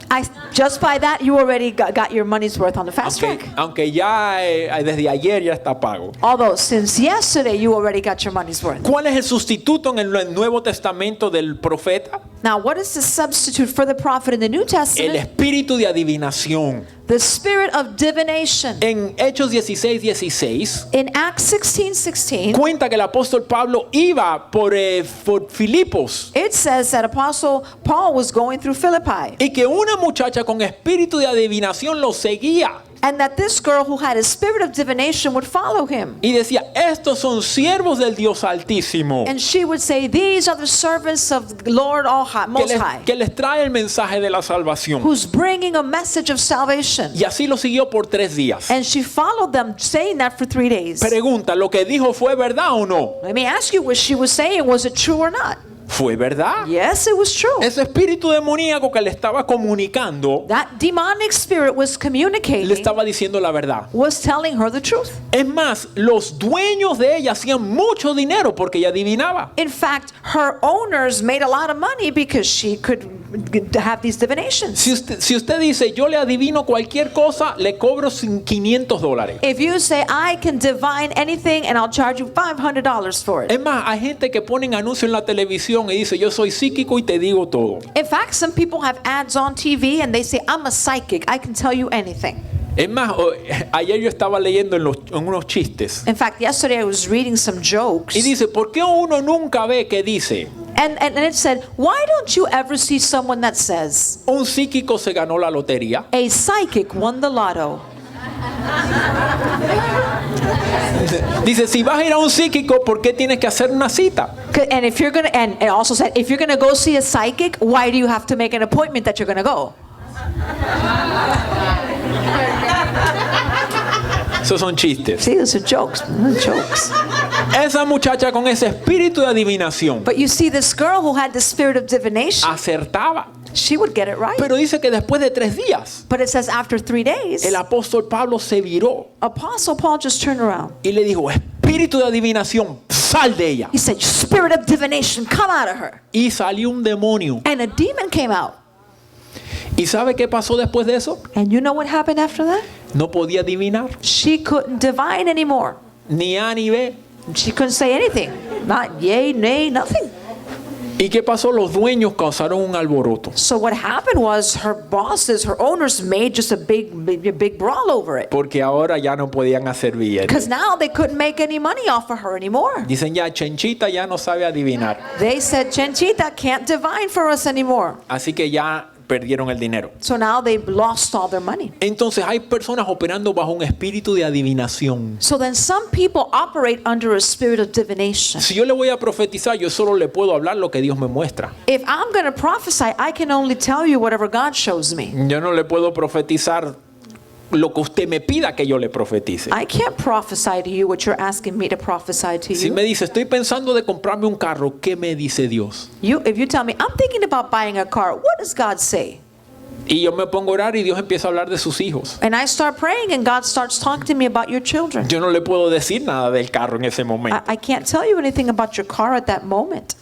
Just by that, you already got your money's worth on the fast track. Aunque ya desde ayer ya está pago. Although since yesterday, you already got your money's worth. ¿Cuál es el sustituto en el Nuevo Testamento del profeta? Now, what is the substitute for the prophet in the New El Testament? espíritu de adivinación. The spirit of divination. En Hechos 16:16 In Acts 16:16, cuenta que el apóstol Pablo iba por Filipos it says that Apostle Paul was going through Philippi, y que una muchacha con espíritu de adivinación lo seguía and that this girl who had a spirit of divination would follow him. y decía, estos son siervos del Dios Altísimo And she would say, these are the servants of the Lord All High, Most High, que les trae el mensaje de la salvación. who's bringing a message of salvation. Y así lo siguió por 3 días. And she followed them, saying that for 3 days. Pregunta, ¿lo que dijo fue verdad o no? Let me ask you, what she was saying, was it true or not? Fue verdad. Yes, it was true. Ese espíritu demoníaco que le estaba comunicando, That demonic spirit was le communicating, estaba diciendo la verdad. was telling her the truth. Es más, los dueños de ella hacían mucho dinero porque ella adivinaba. In fact, her owners made a lot of money because she could have these divinations. Si usted dice, yo le adivino cualquier cosa, le cobro $500. If you say, I can divine anything and I'll charge you $500 for it. Es más, hay gente que ponen anuncios en la televisión y dice, yo soy psíquico y te digo todo. In fact, some people have ads on TV and they say, I'm a psychic, I can tell you anything. Es más, ayer yo estaba leyendo en unos chistes In fact, yesterday I was reading some jokes. y dice, ¿por qué uno nunca ve que dice, And it said, why don't you ever see someone that says, un psíquico se ganó la lotería? a psychic won the lotto? Dice, si vas a ir a un psíquico, ¿por qué tienes que hacer una cita? And if you're gonna, and it also said, if you're gonna go see a psychic, why do you have to make an appointment that you're gonna go? Esos son chistes. See, those are jokes, jokes. Esa muchacha con ese espíritu de adivinación But you see, this girl who had the spirit of divination, acertaba. she would get it right. Pero dice que después de 3 días, But it says after 3 days, el apóstol Pablo se viró Apostle Paul just turned around. y le dijo, espíritu de adivinación, sal de ella. He said, spirit of divination, come out of her. Y salió un demonio. And a demon came out. ¿Y sabe qué pasó después de eso? And you know what happened after that? No podía adivinar, She couldn't divine anymore. ni A ni B. She couldn't say anything. Not yay, nay, nothing. ¿Y qué pasó? Los dueños causaron un alboroto. So what happened was her bosses, her owners made just a big brawl over it. Porque ahora ya no podían hacer billetes. Because now they couldn't make any money off of her anymore. Dicen ya, Chenchita ya no sabe adivinar. They said, Chenchita can't divine for us anymore. Así que ya perdieron el dinero. So now they've lost all their money. Entonces hay personas operando bajo un espíritu de adivinación. So then some people operate under a spirit of divination. Si yo le voy a profetizar, yo solo le puedo hablar lo que Dios me muestra. If I'm going to prophesy, I can only tell you whatever God shows me. Yo no le puedo profetizar lo que usted me pida que yo le profetice. I can't prophesy to you what you're asking me to prophesy to Si you. me dice, estoy pensando de comprarme un carro, ¿qué me dice Dios? If you tell me, I'm thinking about buying a car, what does God say? Y yo me pongo a orar y Dios empieza a hablar de sus hijos. And I start praying and God starts talking to me about your children. Yo no le puedo decir nada del carro en ese momento. I can't tell you anything about your car at that moment.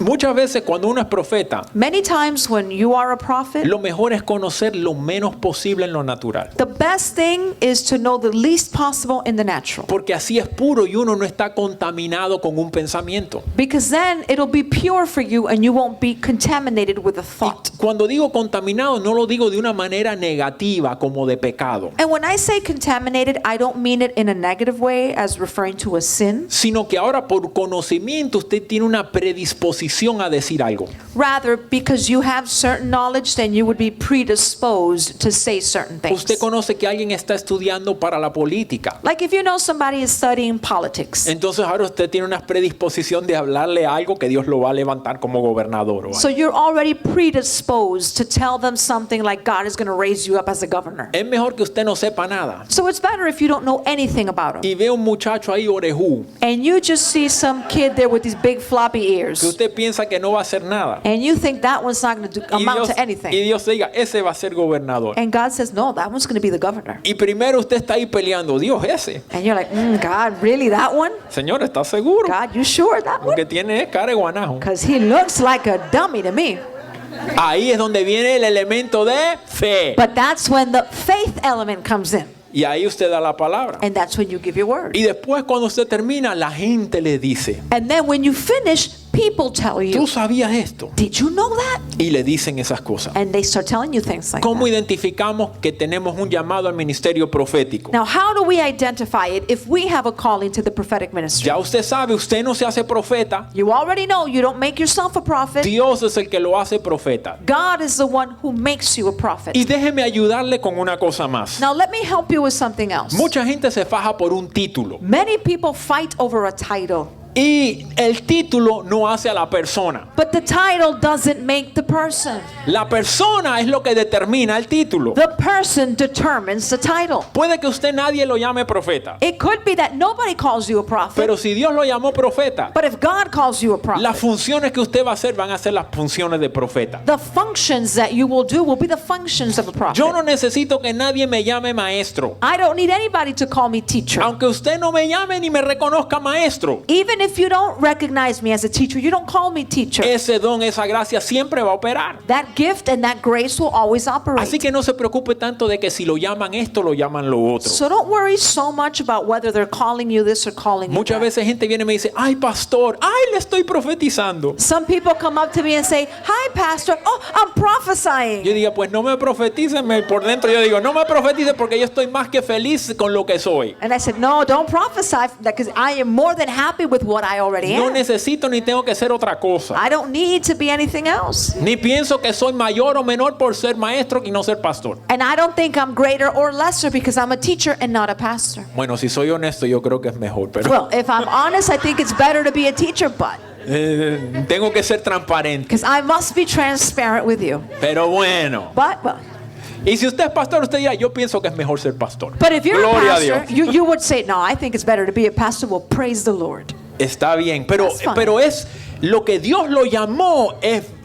Muchas veces cuando uno es profeta, Many times when you are a prophet, lo mejor es conocer lo menos posible en lo natural. the best thing is to know the least possible in the natural. Porque así es puro y uno no está contaminado con un pensamiento. Because then it'll be pure for you and you won't be contaminated with a thought. Cuando digo contaminado, no lo digo de una manera negativa como de pecado, And when I say contaminated, I don't mean it in a negative way as referring to a sin. sino que ahora por conocimiento usted tiene una predisposición a decir algo. Rather, because you have certain knowledge, then you would be predisposed to say certain things. Usted conoce que alguien está estudiando para la política. Like if you know somebody is studying politics. Entonces ahora usted tiene una predisposición de hablarle algo que Dios lo va a levantar como gobernador. O So algo. you're already predisposed to tell them something like God is going to raise you up as a governor. Es mejor que usted no sepa nada So it's better if you don't know anything about him. y ve un muchacho ahí orejú And you just see some kid there with these big floppy que ears. usted piensa que no va a hacer nada. And you think that one's not going to amount to Y anything. Dios diga, ese va a ser gobernador. And God says, no, that one's going to be the governor. Y primero usted está ahí peleando, Dios ese. And you're like, God, really, that one? Señor, ¿está seguro? God, you sure that Lo que one? tiene es cara de guanajo. Because he looks like a dummy to me. Ahí es donde viene el elemento de fe. But that's when the faith element comes in. Y ahí usted da la palabra. And that's when you give your word. Y después cuando usted termina, la gente le dice, And then when you finish, people tell ¿tú you, sabías esto? did you know that? Y le dicen esas cosas. And they start telling you things like ¿Cómo that. identificamos que tenemos un llamado al ministerio profético? Now, how do we identify it if we have a calling to the prophetic ministry? Ya usted sabe, usted no se hace profeta. You already know you don't make yourself a prophet. Dios es el que lo hace profeta. God is the one who makes you a prophet. Y déjeme ayudarle con una cosa más. Now, let me help you with something else. Mucha gente se faja por un título. Many people fight over a title. Y el título no hace a la persona. But the title doesn't make the person. La persona es lo que determina el título. The person determines the title. Puede que usted nadie lo llame profeta, It could be that nobody calls you a prophet, pero si Dios lo llamó profeta, but if God calls you a prophet, las funciones que usted va a hacer van a ser las funciones de profeta. the functions that you will do will be the functions of a prophet. Yo no necesito que nadie me llame maestro. I don't need anybody to call me teacher. Aunque usted no me llame ni me reconozca maestro, Even if you don't recognize me as a teacher, you don't call me teacher. ese don, esa gracia siempre va a operar. That gift and that grace will always operate. Así que no se preocupe tanto de que si lo llaman esto, lo llaman lo otro. So don't worry so much about whether they're calling you this or calling you Muchas that. veces gente viene y me dice, ay pastor, ay le estoy profetizando. Some people come up to me and say, "Hi, pastor. Oh, I'm prophesying." Yo digo, pues no me profetice, por dentro yo digo, no me profetice porque yo estoy más que feliz con lo que soy. And I said, "No, don't prophesy because I am more than happy with what I already No am. necesito ni tengo que ser otra cosa. I don't need to be anything else. Ni pienso que soy mayor o menor por ser maestro y no ser pastor. And I don't think I'm greater or lesser because I'm a teacher and not a pastor." Bueno, si soy honesto, yo creo que es mejor, pero Well, if I'm honest, I think it's better to be a teacher, but tengo que ser transparente. because I must be transparent with you. Pero bueno. But well, Y si usted es pastor, usted dirá, yo pienso que es mejor ser pastor. but if you're Gloria a a Dios. pastor, you would say, "No, I think it's better to be a pastor." Well, praise the Lord. Está bien, pero That's fine. es lo que Dios lo llamó,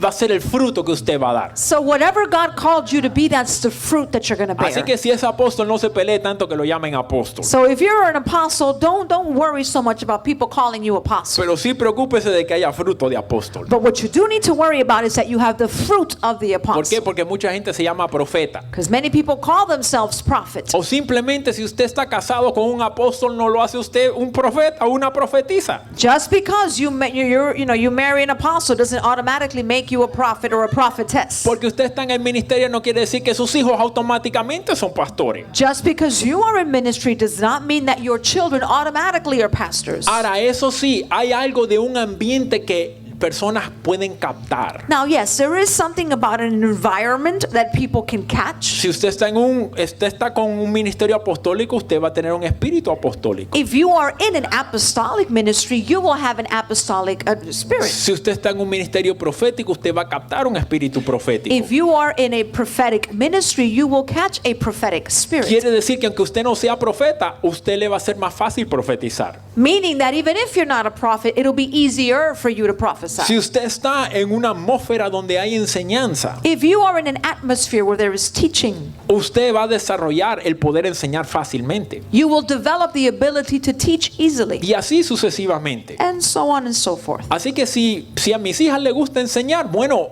va a ser el fruto que usted va a dar. So whatever God called you to be, that's the fruit that you're going to bear. Así que si es apóstol, no se pelee tanto que lo llamen apóstol. So if you're an apostle, don't worry so much about people calling you apostle. Pero sí preocúpese de que haya fruto de apóstol. But what you do need to worry about is that you have the fruit of the ¿Por qué? apostle. Porque mucha gente se llama profeta. Because many people call themselves prophets. O simplemente si usted está casado con un apóstol, no lo hace usted un profeta o una profetisa. Just because you marry an apostle doesn't automatically make you a prophet or a prophetess. Porque usted está en el ministerio no quiere decir que sus hijos automáticamente son pastores. Just because you are in ministry does not mean that your children automatically are pastors. Ahora, eso sí, hay algo de un ambiente que personas pueden captar. Now, yes, there is something about an environment that people can catch. Si usted está con un ministerio apostólico, usted va a tener un espíritu apostólico. If you are in an apostolic ministry, you will have an apostolic spirit. Si usted está en un ministerio profético, usted va a captar un espíritu profético. If you are in a prophetic ministry, you will catch a prophetic spirit. Quiere decir que aunque usted no sea profeta, usted le va a ser más fácil profetizar. Meaning that even if you're not a prophet, it'll be easier for you to prophesy. Si usted está en una atmósfera donde hay enseñanza, If you are in an atmosphere where there is teaching, usted va a desarrollar el poder enseñar fácilmente. you will develop the ability to teach easily, Y así sucesivamente. and so on and so forth. Así que si a mis hijas les gusta enseñar, bueno,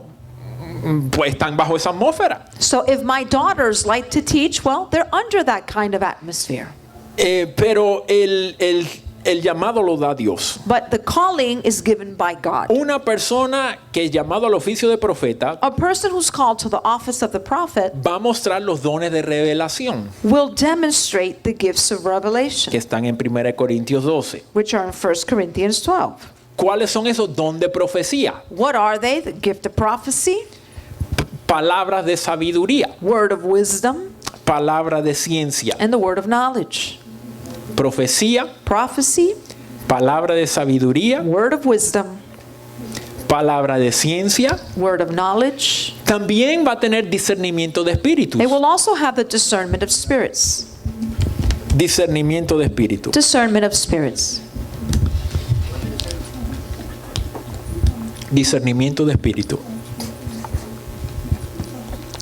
pues están bajo esa atmósfera. So if my daughters like to teach, well, they're under that kind of atmosphere. Pero el llamado lo da Dios. But the calling is given by God. Una persona que es llamado al oficio de profeta A person who's called to the office of the prophet va a mostrar los dones de revelación will demonstrate the gifts of que revelation, están en 1 Corintios 12. which are in 1 Corinthians 12. ¿Cuáles son esos dones de profecía? What are they? The gift of prophecy, Palabras de sabiduría, word of wisdom, palabra de ciencia, and the word of knowledge. profecía, Prophecy, palabra de sabiduría, word of wisdom, palabra de ciencia. word of knowledge. También va a tener discernimiento de espíritus. They will also have the discernment of spirits. Discernimiento de espíritus. Discernment of spirits. Discernimiento de espíritu.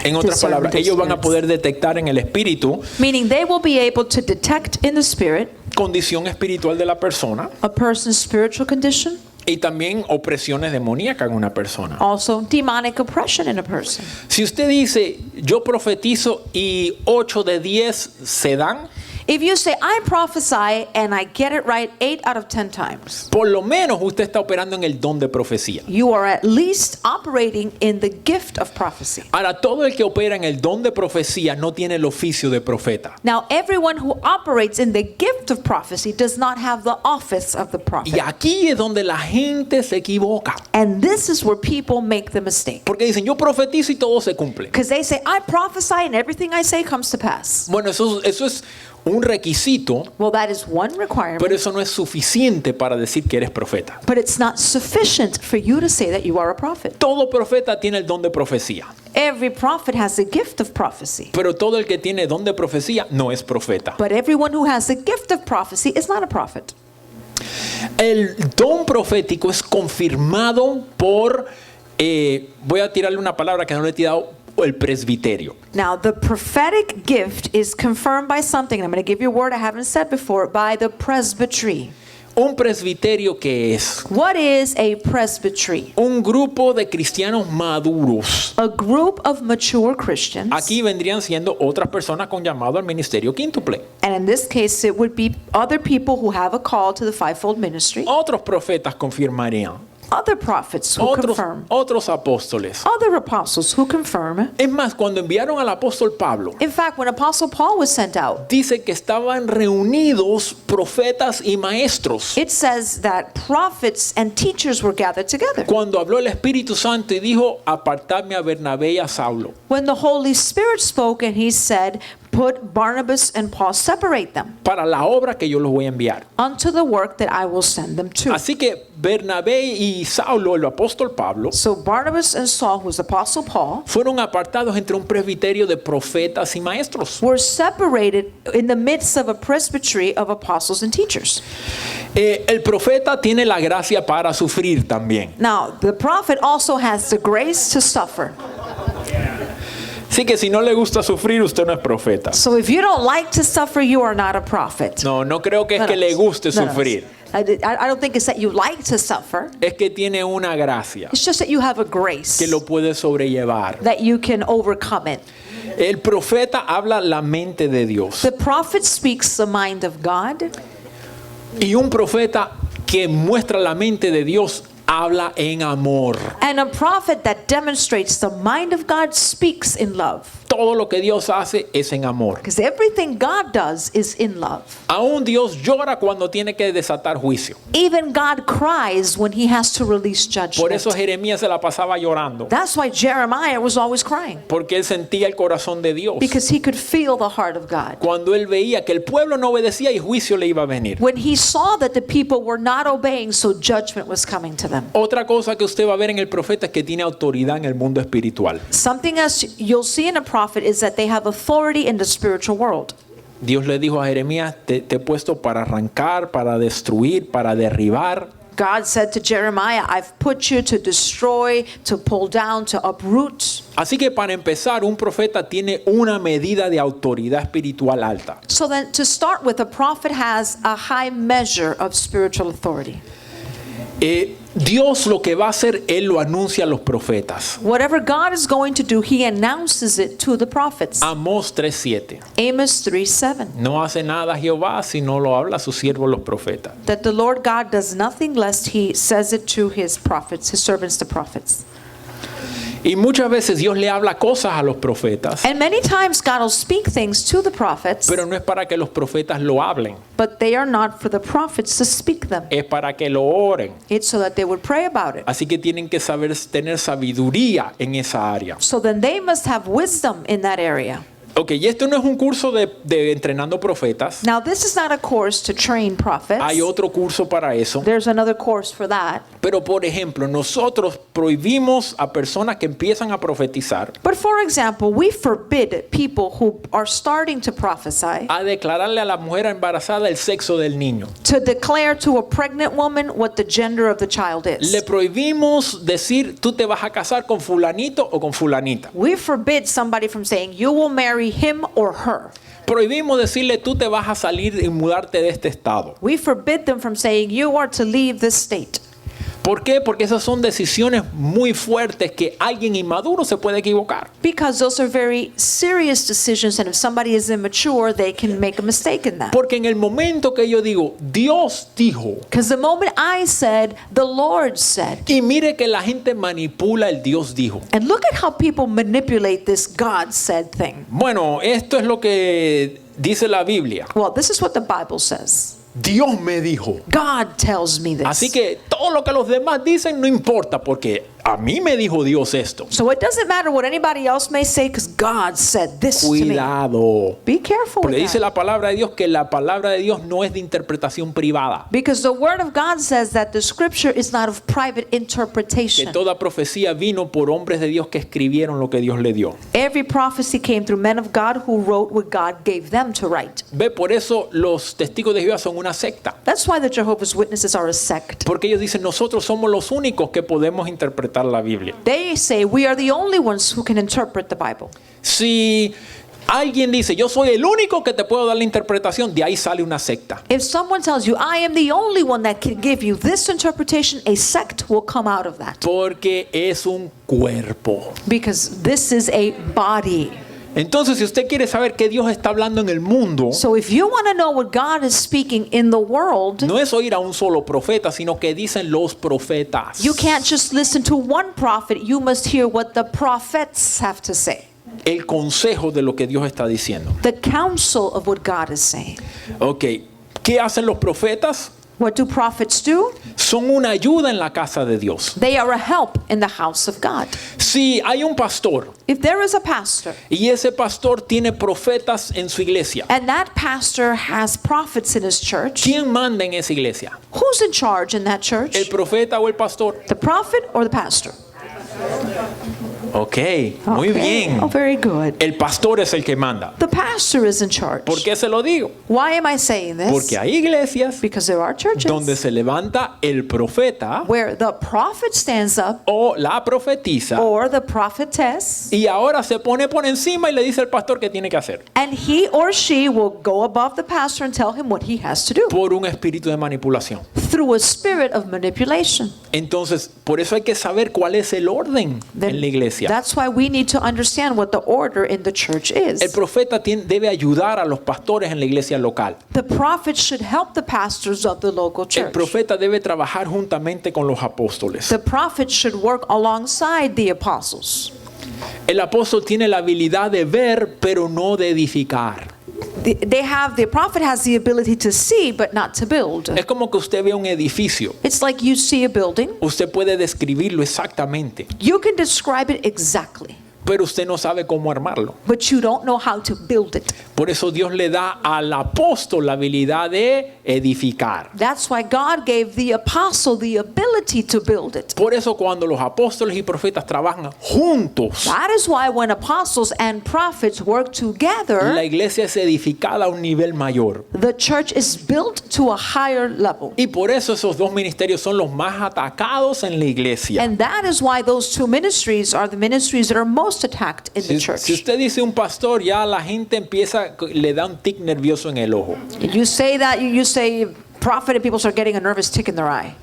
En otras Discernment palabras, of ellos van a spirits. poder detectar en el espíritu Meaning they will be able to detect in the spirit condición espiritual de la persona a person's spiritual condition, y también opresiones demoníacas en una persona. also demonic oppression in a person. Si usted dice, yo profetizo y 8 de 10 se dan, If you say, I prophesy and I get it right 8 out of 10 times, por lo menos usted está operando en el don de profecía. you are at least operating in the gift of prophecy. Ahora, todo el que opera en el don de profecía no tiene el oficio de profeta. Now, everyone who operates in the gift of prophecy does not have the office of the Y prophet. aquí es donde la gente se equivoca. And this is where people make the mistake. Porque dicen, yo profetizo y todo se cumple. Because they say, I prophesy and everything I say comes to pass. Bueno, eso es un requisito, Well, that is one pero requirement, eso no es suficiente para decir que eres profeta. but it's not sufficient for you to say that you are a prophet. Todo profeta tiene el don de profecía, Every prophet has a gift of prophecy, pero todo el que tiene don de profecía no es profeta. but everyone who has a gift of prophecy is not a prophet. El don profético es confirmado por, voy a tirarle una palabra que no le he tirado, el presbiterio. Now, the prophetic gift is confirmed by something, and I'm going to give you a word I haven't said before, by the presbytery. Un presbiterio, que es What is a presbytery? un grupo de cristianos maduros. A group of mature Christians, Aquí vendrían siendo otras personas con llamado al ministerio quíntuple. and in this case, it would be other people who have a call to the fivefold ministry, Otros profetas confirmarían. other prophets who confirm, Otros apóstoles. other apostles who confirm. Es más, cuando enviaron al apóstol Pablo, In fact, when Apostle Paul was sent out, dice que estaban reunidos profetas y maestros. it says that prophets and teachers were gathered together. Cuando habló el Espíritu Santo y dijo, apartadme a Bernabé y a Saulo. When the Holy Spirit spoke and he said, put Barnabas and Paul, separate them Para la obra que yo los voy a enviar. unto the work that I will send them to. Así que Bernabé y Saulo, el apóstol Pablo, So Barnabas and Saul, who was Apostle Paul, fueron apartados entre un presbiterio de profetas y maestros. were separated in the midst of a presbytery of apostles and teachers. El profeta tiene la gracia para sufrir también. Now, the prophet also has the grace to suffer. Así que si no le gusta sufrir, usted no es profeta. So if you don't like to suffer, you are not a prophet. No, no creo que es No, que no. le guste No, no. sufrir. I don't think it's that you like to suffer. Es que tiene una gracia It's just that you have a grace que lo puede sobrellevar. that you can overcome it. El profeta habla la mente de Dios. The prophet speaks the mind of God, Y un profeta que muestra la mente de Dios habla en amor. and a prophet that demonstrates the mind of God speaks in love. Todo lo que Dios hace es en amor. Because everything God does is in love. Aún Dios llora cuando tiene que desatar juicio. Even God cries when he has to release Por eso judgment. Jeremías se la pasaba llorando. That's why Jeremiah was always crying, Porque él sentía el corazón de Dios. because he could feel the heart of God. Cuando él veía que el pueblo no obedecía y juicio le iba a venir. When he saw that the people were not obeying, so judgment was coming to them. Otra cosa que usted va a ver en el profeta es que tiene autoridad en el mundo espiritual. Something else you'll see in a prophet is that they have authority in the spiritual world. Dios le dijo a Jeremías, te he puesto para arrancar, para destruir, para derribar. God said to Jeremiah, I've put you to destroy, to pull down, to uproot. Así que para empezar, un profeta tiene una medida de autoridad espiritual alta. So then to start with, a prophet has a high measure of spiritual authority. Dios lo que va a hacer, Él lo anuncia a los profetas. Whatever God is going to do, he announces it to the prophets. Amós 3:7. Amos 3:7. No hace nada Jehová si no lo habla a sus siervos los profetas. That the Lord God does nothing lest he says it to his prophets, his servants, the prophets. Y muchas veces Dios le habla cosas a los profetas, And many times God will speak things to the prophets, pero no es para que los profetas lo hablen, but they are not for the prophets to speak them. es para que lo oren. It's so that they would pray about it. Así que tienen que saber tener sabiduría en esa área. So then they must have wisdom in that area. Ok, y esto no es un curso de entrenando profetas. Now, this is not a course to train prophets. Hay otro curso para eso. There's another course for that. Pero por ejemplo, nosotros prohibimos a personas que empiezan a profetizar But for example, we forbid people who are starting to prophesy a declararle a la mujer embarazada el sexo del niño. to declare to a pregnant woman what the gender of the child is. Le prohibimos decir, tú te vas a casar con fulanito o con fulanita. We forbid somebody from saying you will marry him or her. Prohibimos decirle, tú te vas a salir y mudarte de este estado. We forbid them from saying you are to leave this state. ¿Por qué? Porque esas son decisiones muy fuertes que alguien inmaduro se puede equivocar. Because those are very serious decisions, and if somebody is immature, they can make a mistake in that. Porque en el momento que yo digo, Dios dijo, Because the moment I said, the Lord said, y mire que la gente manipula el Dios dijo. and look at how people manipulate this God said thing. Bueno, esto es lo que dice la Biblia. Well, this is what the Bible says. Dios me dijo. God tells me this. Así que todo lo que los demás dicen no importa porque a mí me dijo Dios esto. So it doesn't matter what anybody else may say because God said this to me. Cuidado. Be careful with Porque dice that. la palabra de Dios que la palabra de Dios no es de interpretación privada. Because the word of God says that the scripture is not of private Que interpretation. toda profecía vino por hombres de Dios que escribieron lo que Dios le dio. Every prophecy came through men of God who wrote what God gave them to write. Ve, por eso los testigos de Jehová son una secta. That's why the Jehovah's Witnesses are a sect. Porque ellos dicen, nosotros somos los únicos que podemos interpretar la Biblia. They say we are the only ones who can interpret the Bible. Si alguien dice, yo soy el único que te puedo dar la interpretación, de ahí sale una secta. If someone tells you, I am the only one that can give you this interpretation, a sect will come out of that. Porque es un cuerpo. Because this is a body. Entonces, si usted quiere saber qué Dios está hablando en el mundo, So if you want to know what God is speaking in the world, no es oír a un solo profeta, sino que dicen los profetas. you can't just listen to one prophet. You must hear what the prophets have to say. El consejo de lo que Dios está diciendo. The counsel of what God is saying. Ok, ¿qué hacen los profetas? What do prophets do? Son una ayuda en la casa de Dios. They are a help in the house of God. Si hay un pastor If there is a pastor y ese pastor tiene profetas en su iglesia, and that pastor has prophets in his church, ¿quién manda en esa iglesia? who's in charge in that church? ¿El profeta o el pastor? The prophet or the pastor? Ok, muy Okay. bien. Oh, very good. El pastor es el que manda. The pastor is in charge. ¿Por qué se lo digo? Why am I saying this? Porque hay iglesias Because there are churches donde se levanta el profeta where the prophet stands up o la profetisa or the prophetess, y ahora se pone por encima y le dice al pastor qué tiene que hacer and he or she will go above the pastor and tell him what he has to do por un espíritu de manipulación. through a spirit of manipulation. Entonces, por eso hay que saber cuál es el orden en la iglesia. That's why we need to understand what the order in the church El is. profeta debe ayudar a los pastores en la iglesia local. The prophet should help the pastors of the local El church. profeta debe trabajar juntamente con los apóstoles. The prophet should work alongside the apostles. El apóstol tiene la habilidad de ver, pero no de edificar. The prophet has the ability to see but not to build. Es como que usted ve un edificio. It's like you see a building. Usted puede describirlo exactamente, You can describe it exactly, pero usted no sabe cómo armarlo. but you don't know how to build it. Por eso Dios le da al apóstol la habilidad de edificar. That's why God gave the apostle the ability to build it. Por eso cuando los apóstoles y profetas trabajan juntos, That is why when apostles and prophets work la together, iglesia es edificada a un nivel mayor. the church is built to a higher level. Y por eso esos dos ministerios son los más atacados en la iglesia. And that is why those two ministries are the ministries that are most attacked in the Si church. usted dice un pastor, ya la gente le da un tic nervioso en el ojo. You say that, you say prophet, and people start getting a nervous tick in their eye.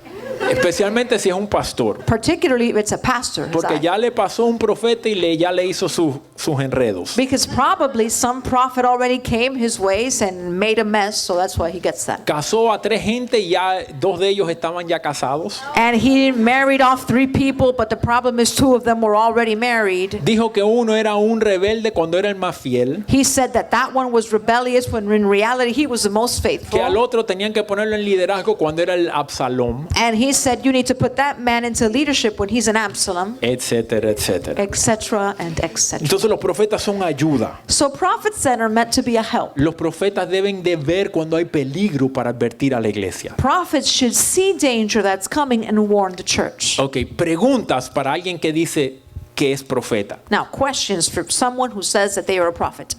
Especialmente si es un pastor. Particularly if it's a pastor. his Porque eye. ya le pasó un profeta y ya le hizo sus enredos. Because probably some prophet already came his ways and made a mess, so that's why he gets that. Casó a 3 gente y ya 2 de ellos estaban ya casados. And he married off 3 people, but the problem is 2 of them were already married. Dijo que uno era un rebelde cuando era el más fiel. He said that one was rebellious when in reality he was the most Que al faithful. otro tenían que ponerlo en liderazgo cuando era el Absalón, And he said you need to put that man into leadership when he's an Absalom, etcétera, etcétera. etc. and etc. Entonces los profetas son ayuda. So prophets then are meant to be a help. Los profetas deben de ver cuando hay peligro para advertir a la iglesia. Prophets should see danger that's coming and warn the church. Ok, preguntas para alguien que dice que es profeta. Now, questions for someone who says that they are a prophet.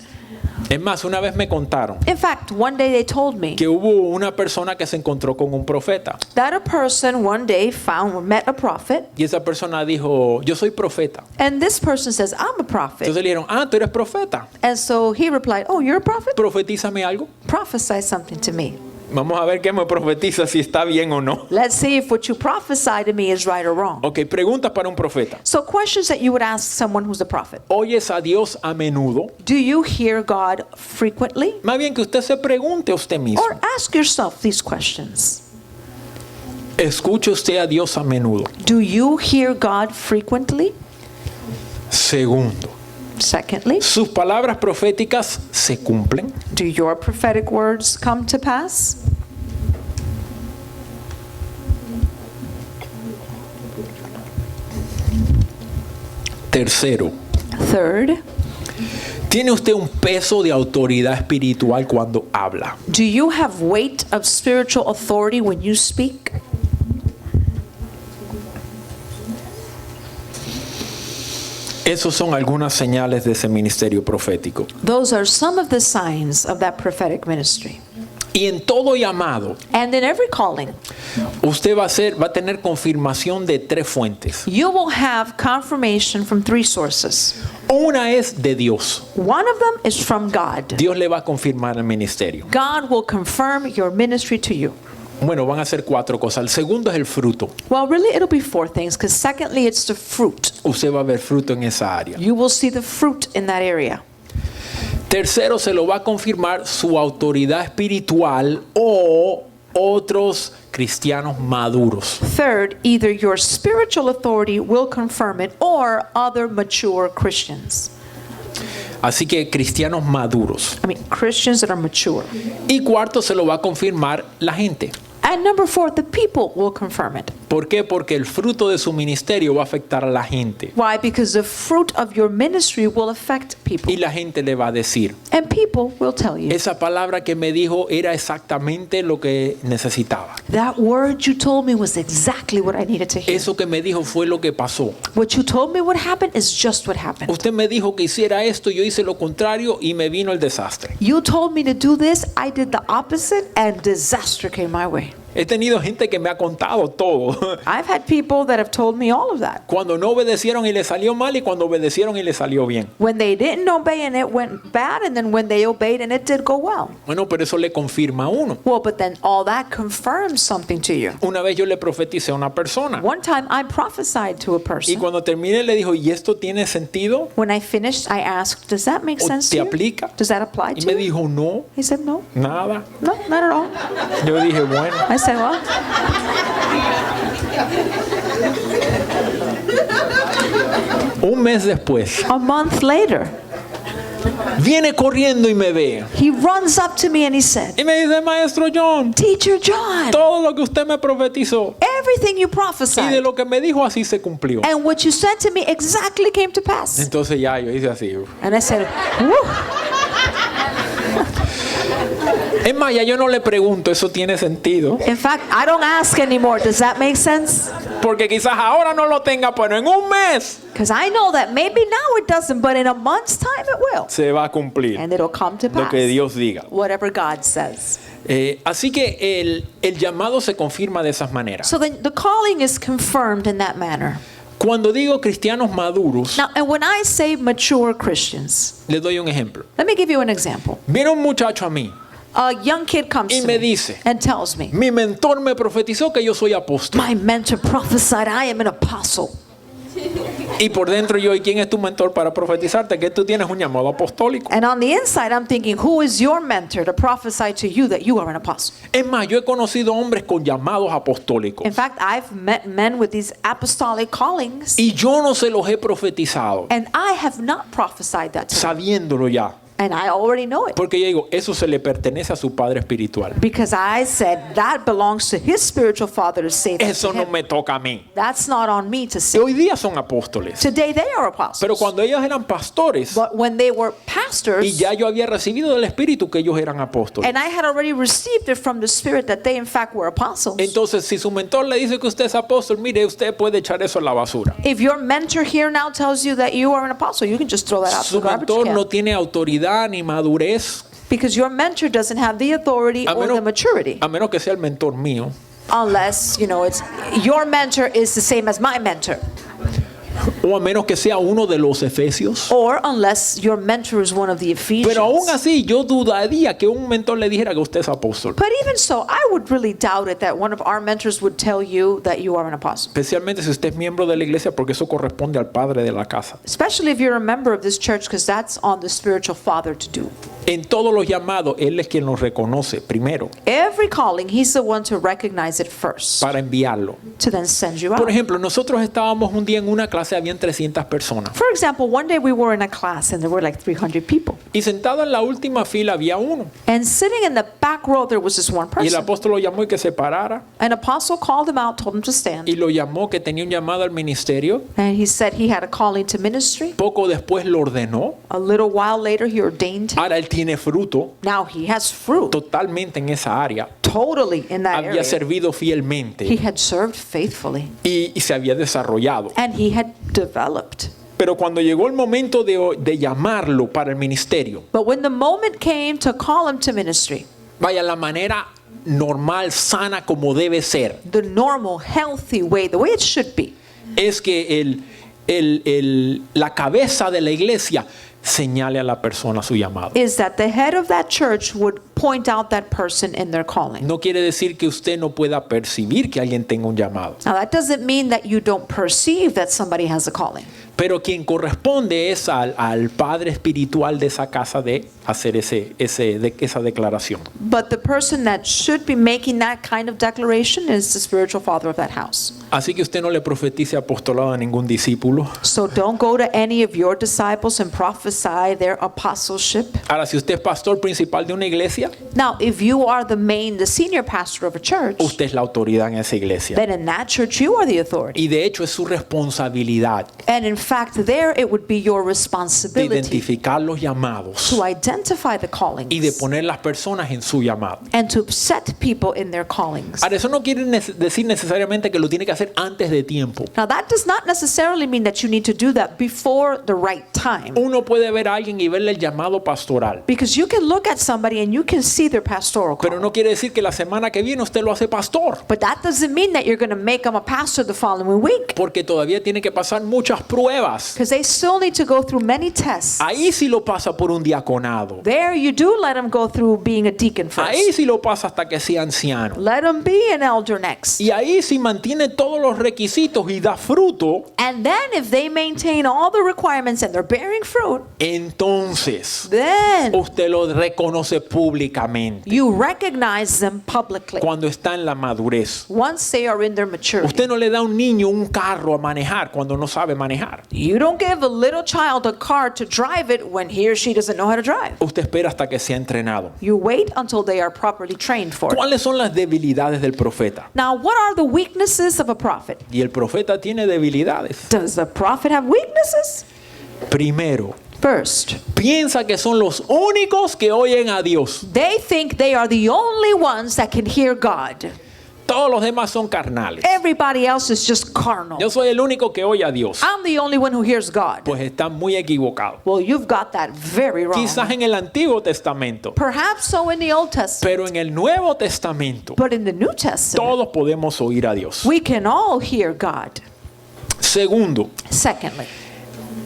Es más, una vez me contaron In fact, one day they told me que hubo una persona que se encontró con un profeta. that a person one day met a prophet, Y esa persona dijo, yo soy profeta. and this person says, I'm a prophet. Entonces le dijeron, tú eres profeta. And so he replied, oh, you're a prophet? Profetízame algo. Prophesy something to me. Vamos a ver qué me profetiza, si está bien o no. Let's see if what you prophesy to me is right or wrong. Ok, preguntas para un profeta. So questions that you would ask someone who's a prophet. ¿Oyes a Dios a menudo? Do you hear God frequently? Más bien que usted se pregunte a usted mismo. Or ask yourself these questions. ¿Escucha usted a Dios a menudo? Do you hear God frequently? Segundo, Secondly, ¿sus palabras proféticas se cumplen? do your prophetic words come to pass? Tercero, Third, ¿tiene usted un peso de autoridad espiritual cuando habla? do you have weight of spiritual authority when you speak? Esos son algunas señales de ese ministerio profético. Those are some of the signs of that prophetic ministry. Y en todo llamado, And in every calling, usted va a tener confirmación de 3 fuentes. you will have confirmation from 3 sources. Una es de Dios. One of them is from God. Dios le va a confirmar el ministerio. God will confirm your ministry to you. Bueno, van a ser 4 cosas. El segundo es el fruto. Well, really, it'll be 4 things, because secondly, it's the fruit. Usted va a ver fruto en esa área. You will see the fruit in that area. Tercero, se lo va a confirmar su autoridad espiritual o otros cristianos maduros. Third, either your spiritual authority will confirm it or other mature Christians. Así que cristianos maduros. I mean, Christians that are mature. Y cuarto, se lo va a confirmar la gente. And number 4, the people will confirm it. ¿Por qué? Porque el fruto de su ministerio va a afectar a la gente. Why? Because the fruit of your ministry will affect people. Y la gente le va a decir, And people will tell you, esa palabra que me dijo era exactamente lo que necesitaba. that word you told me was exactly what I needed to hear. Eso que me dijo fue lo que pasó. What you told me would happen is just what happened. Usted me dijo que hiciera esto, yo hice lo contrario y me vino el desastre. You told me to do this, I did the opposite, and disaster came my way. He tenido gente que me ha contado todo. I've had people that have told me all of that. Cuando no obedecieron y le salió mal y cuando obedecieron y le salió bien. When they didn't obey and it went bad, and then when they obeyed and it did go well. Bueno, pero eso le confirma a uno. Well, but then all that confirms something to you. Una vez yo le profeticé a una persona One time I prophesied to a y person. cuando terminé le dijo, ¿y esto tiene sentido? When I finished, I asked, does that make ¿O sense te to you? aplica? Does that apply Y to me you? dijo, no, He said, no, nada. no, not at all. Yo dije, bueno. I said, well, Un mes después, a month later, viene corriendo y me ve. he runs up to me and he said, Y me dice, Maestro John, Teacher John, todo lo que usted me profetizó everything you y de prophesied lo que me dijo así se cumplió. and what you said to me exactly came to pass. Entonces ya yo hice así. And I said, whew. Es más, ya yo no le pregunto, ¿eso tiene sentido? In fact, I don't ask anymore, does that make sense? Porque quizás ahora no lo tenga, pero en un mes Because I know that maybe now it doesn't, but in a month's time it will. se va a cumplir And it'll come to lo pass. que Dios diga. Whatever God says. Así que el llamado se confirma de esas maneras. So the calling is confirmed in that manner. Cuando digo cristianos maduros, Now, and when I say mature Christians, les doy un ejemplo. let me give you an example. Viene un muchacho a mí, A young kid comes Y to me me dice, and tells me, mi mentor me profetizó que yo soy apóstol. my mentor prophesied I am an apostle. Y por dentro yo, ¿y quién es tu mentor para profetizarte? Que tú tienes un llamado apostólico. And on the inside, I'm thinking, who is your mentor to prophesy to you that you are an apostle? Es más, yo he conocido hombres con llamados apostólicos. In fact, I've met men with these apostolic callings, Y yo no se los he profetizado, and I have not prophesied that to them. sabiéndolo ya. And I already know it. Porque yo digo, eso se le pertenece a su padre espiritual. Because I said that belongs to his spiritual father to say that Eso to no him. me toca a mí. That's not on me to Y say. hoy día son apóstoles. Today they are apostles. Pero cuando ellos eran pastores, But when they were y pastors, ya yo había recibido del Espíritu que ellos eran apóstoles. and I had already received it from the Spirit that they in fact were apostles. Entonces, si su mentor le dice que usted es apóstol, mire, usted puede echar eso a la basura. If your mentor here now tells you that you are an apostle, you can just throw that out to Su the garbage mentor can. no tiene autoridad ni madurez, Because your mentor doesn't have the authority a or the menos, maturity. a menos que sea el mentor mío. Unless, it's your mentor is the same as my mentor. O a menos que sea uno de los efesios. Or unless your mentor is one of the Ephesians. Pero aún así, yo dudaría que un mentor le dijera que usted es apóstol. But even so, I would really doubt it that one of our mentors would tell you that you are an apostle. Especialmente si usted es miembro de la iglesia, porque eso corresponde al padre de la casa. Especially if you're a member of this church, because that's on the spiritual father to do. En todos los llamados, Él es quien los reconoce primero Every calling, he's the one to recognize it first, para enviarlo. to then send you out. Por ejemplo, nosotros estábamos un día en una clase, habían habían 300 personas. For example, one day we were in a class and there were like 300 people. Y sentado en la última fila había uno. And sitting in the back row, there was just one Y el person. apóstol lo llamó y que se parara. An apostle called him out, told him to stand. Y lo llamó que tenía un llamado al ministerio. And he said he had a calling to ministry. Poco después lo ordenó. A little while later, he ordained him. Ahora él tiene fruto Now he has fruit totalmente en esa área. totally in that Había area. servido He fielmente had served faithfully y se había desarrollado. and he had developed. Pero cuando llegó el momento de llamarlo para el ministerio, But when the moment came to call him to ministry, vaya, la manera normal, sana como debe ser, the normal, healthy way, the way it should be, es que la cabeza de la iglesia señale a la persona su llamado. is that the head of that church would point out that person in their calling. No quiere decir que usted no pueda percibir que alguien tenga un llamado, Now, that doesn't mean that you don't perceive that somebody has a calling. pero quien corresponde es al padre espiritual de esa casa de hacer esa declaración. But the person that should be making that kind of declaration is the spiritual father of that house. Así que usted no le profetice apostolado a ningún discípulo. So don't go to any of your disciples and prophesy their apostleship. Ahora, si usted es pastor principal de una iglesia, Now, if you are the senior pastor of a church, usted es la autoridad en esa iglesia. then in that church you are the authority. Y de hecho es su responsabilidad And in fact, there it would be your de responsibility identificar los llamados to identify the y de callings poner las personas en su llamado. and to set people in their callings. Ahora, eso no quiere decir necesariamente que lo tiene que hacer antes de tiempo. Now, that does not necessarily mean that you need to do that before the right time. Uno puede ver a alguien y verle el llamado pastoral, Because you can look at somebody and you can see their pastoral pero calling. no quiere decir que la semana que viene usted lo hace pastor, But that doesn't mean that you're going to make them a pastor the following week. porque todavía tiene que pasar muchas pruebas. Because they still need to go through many tests. Ahí sí lo pasa por un diaconado. There you do let them go through being a deacon Ahí first. sí lo pasa hasta que sea anciano. Let them be an elder next. Y ahí sí mantiene todos los requisitos y da fruto, And then if they maintain all the requirements and they're bearing fruit, entonces then usted lo reconoce públicamente you recognize them publicly cuando está en la madurez. once they are in their maturity. Usted no le da a un niño un carro a manejar cuando no sabe manejar. You don't give a little child a car to drive it when he or she doesn't know how to drive. Usted espera hasta que sea entrenado. You wait until they are properly trained for it. ¿Cuáles son las debilidades del profeta? Now, what are the weaknesses of a prophet? Y el profeta tiene debilidades. Does the prophet have weaknesses? Primero, First, piensa que son los únicos que oyen a Dios. they think they are the only ones that can hear God. Todos los demás son carnales. Everybody else is just carnal. Yo soy el único que oye a Dios. I'm the only one who hears God. Pues está muy equivocado. Well, you've got that very wrong. Quizás en el Antiguo Testamento, Perhaps so in the Old Testament, pero en el Nuevo Testamento but in the New Testament, todos podemos oír a Dios. we can all hear God. Segundo, Secondly,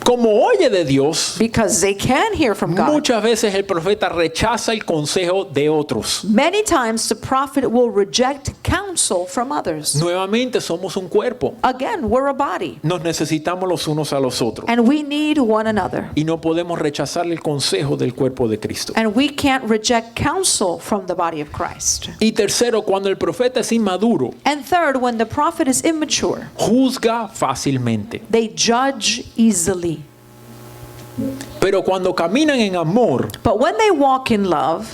como oye de Dios, because they can hear from God. muchas veces el profeta rechaza el consejo de otros. Many times the prophet will reject counsel from others. Nuevamente somos un cuerpo. Again, we're a body, Nos necesitamos los unos a los otros. and we need one another. Y no podemos rechazar el consejo del cuerpo de Cristo. And we can't reject counsel from the body of Christ. Y tercero, cuando el profeta es inmaduro, And third, when the prophet is immature, juzga fácilmente. they judge easily. Pero cuando caminan en amor, But when they walk in love,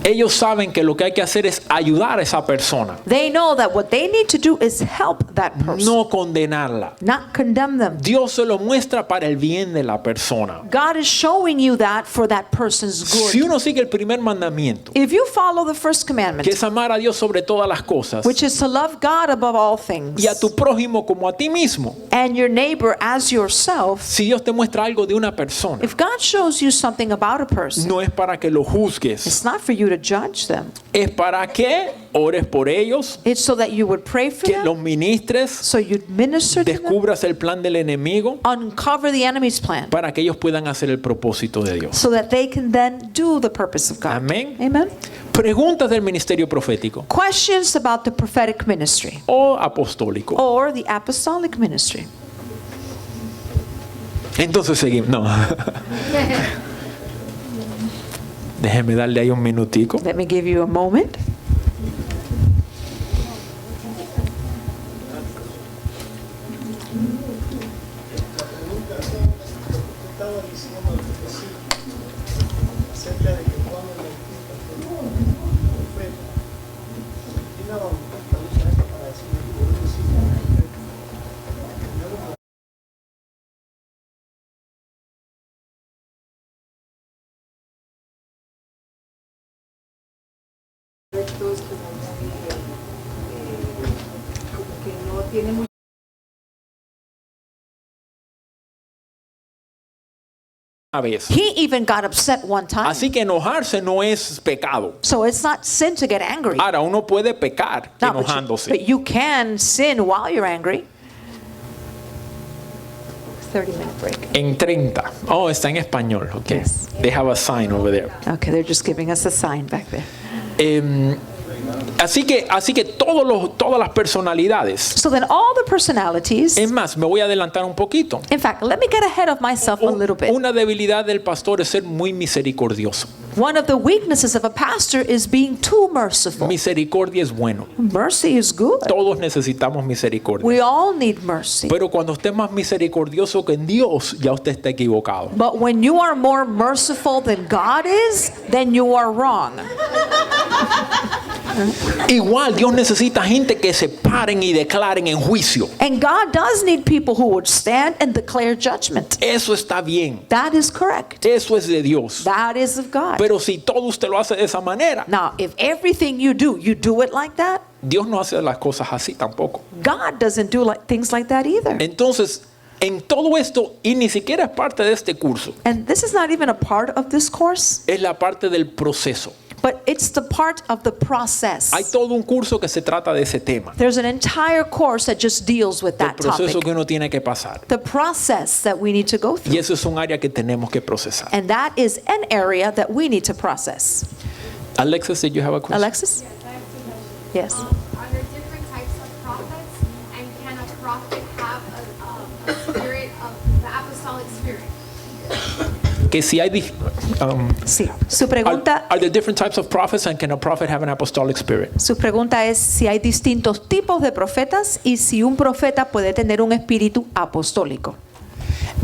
ellos saben que lo que hay que hacer es ayudar a esa persona, they know that what they need to do is help that person, no condenarla. not condemn them. Dios se lo muestra para el bien de la persona. God is showing you that for that person's Si good. uno sigue el primer mandamiento, If you follow the first commandment, que es amar a Dios sobre todas las cosas which is to love God above all things, y a tu prójimo como a ti mismo, and your neighbor as yourself, si Dios te muestra algo de una persona, if God shows you something about a person, no es para que lo juzgues, it's not for you to judge them. es para que ores por ellos, It's so that you would pray for que them, los ministres, so you'd minister to them, descubras el plan del enemigo uncover the enemy's plan, para que ellos puedan hacer el propósito de Dios. so that they can then do the purpose of God. Amén. Amen. Preguntas del ministerio profético Questions about the prophetic ministry o apostólico. or the apostolic ministry. Entonces seguimos. No. Déjeme darle ahí un minutico. Let me give you a moment. estaba diciendo que sí, acerca de que Juan el Bautista fue un profeta. Y la Bautista usa esto para decir que yo no soy un profeta. Rectos como muy, como que no tiene mucho. Una vez. He even got upset one time. Así que enojarse no es pecado. So it's not sin to get angry. Ahora, uno puede pecar No, but enojándose. you can sin while you're angry. 30-minute break. En 30. Oh, está en español. Okay. Yes. They have a sign over there. Okay, they're just giving us a sign back there. Así que todas las personalidades. So then all the personalities, Es más, me voy a adelantar un poquito. in fact, let me get ahead of myself a little bit. Una debilidad del pastor es ser muy misericordioso. One of the weaknesses of a pastor is being too merciful. Misericordia es bueno. Mercy is good. Todos necesitamos misericordia. We all need mercy. Pero cuando usted es más misericordioso que en Dios, ya usted está equivocado. But when you are more merciful than God is, then you are wrong. Igual Dios necesita gente que se paren y declaren en juicio. And God does need people who would stand and declare judgment. Eso está bien. That is correct. Eso es de Dios. That is of God. Pero si todo usted lo hace de esa manera, Now, if everything you do it like that, Dios no hace las cosas así tampoco. God doesn't do things like that either. Entonces, en todo esto, y ni siquiera es parte de este curso, And this is not even a part of this course, es la parte del proceso. but it's the part of the process. Hay todo un curso que se trata de ese tema. There's an entire course that just deals with El that proceso topic. que uno tiene que pasar. The process that we need to go Y through. eso es un área que tenemos que procesar. And that is an area that we need to process. Alexis, did you have a question? Alexis? Yes. Are there different types of prophets, and can a prophet have a spirit of the apostolic spirit? Que si hay Sí. Su pregunta, are there different types of prophets and can a prophet have an apostolic spirit? su pregunta es si hay distintos tipos de profetas y si un profeta puede tener un espíritu apostólico.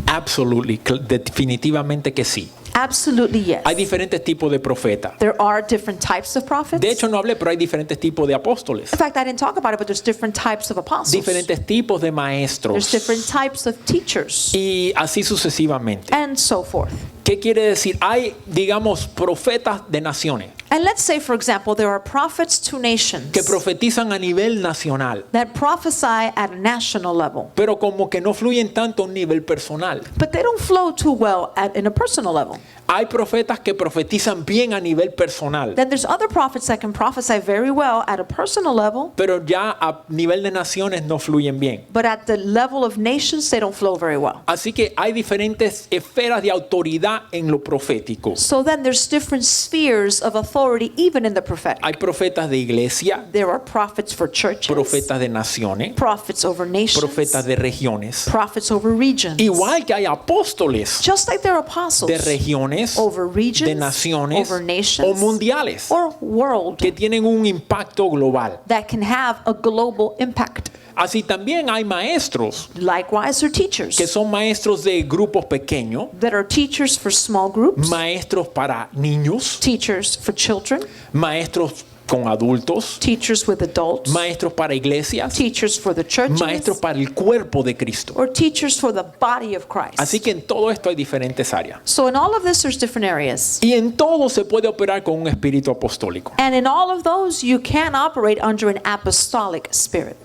Absolutely, definitivamente que sí. Absolutely yes. Hay diferentes tipos de profetas. There are different types of prophets. De hecho, no hablé, pero hay diferentes tipos de apóstoles. In fact, I didn't talk about it, but there's different types of apostles. Diferentes tipos de There's maestros. different types of teachers Y así sucesivamente. and so forth. ¿Qué quiere decir? Hay, digamos, profetas de naciones And let's say, for example, there are prophets to nations que profetizan a nivel nacional, that prophesy at a national level, pero como que no fluyen tanto a un nivel personal. but they don't flow too well in a personal level. Hay profetas que profetizan bien a nivel personal, Then there's other prophets that can prophesy very well at a personal level, pero ya a nivel de naciones no fluyen bien. but at the level of nations, they don't flow very well. Así que hay diferentes esferas de autoridad en lo profético. So then there's different spheres of authority even in the prophetic. Hay profetas de iglesia, There are prophets for churches, profetas de naciones, prophets over nations, profetas de regiones. prophets over regions. Igual que hay apóstoles Just like there are apostles de regiones, over regions, de naciones over nations, o mundiales or world que tienen un impacto global. that can have a global impact. Así también hay maestros Likewise, are teachers que son maestros de grupos pequeños, that are teachers for small groups, maestros para niños, teachers for children, maestros con adultos, teachers with adults, maestros para iglesias, teachers for the churches, maestros para el cuerpo de Cristo. or teachers for the body of Christ. Así que en todo esto hay diferentes áreas. So in all of this, there's different areas. Y en todo se puede operar con un espíritu apostólico. And in all of those, you can operate under an apostolic spirit.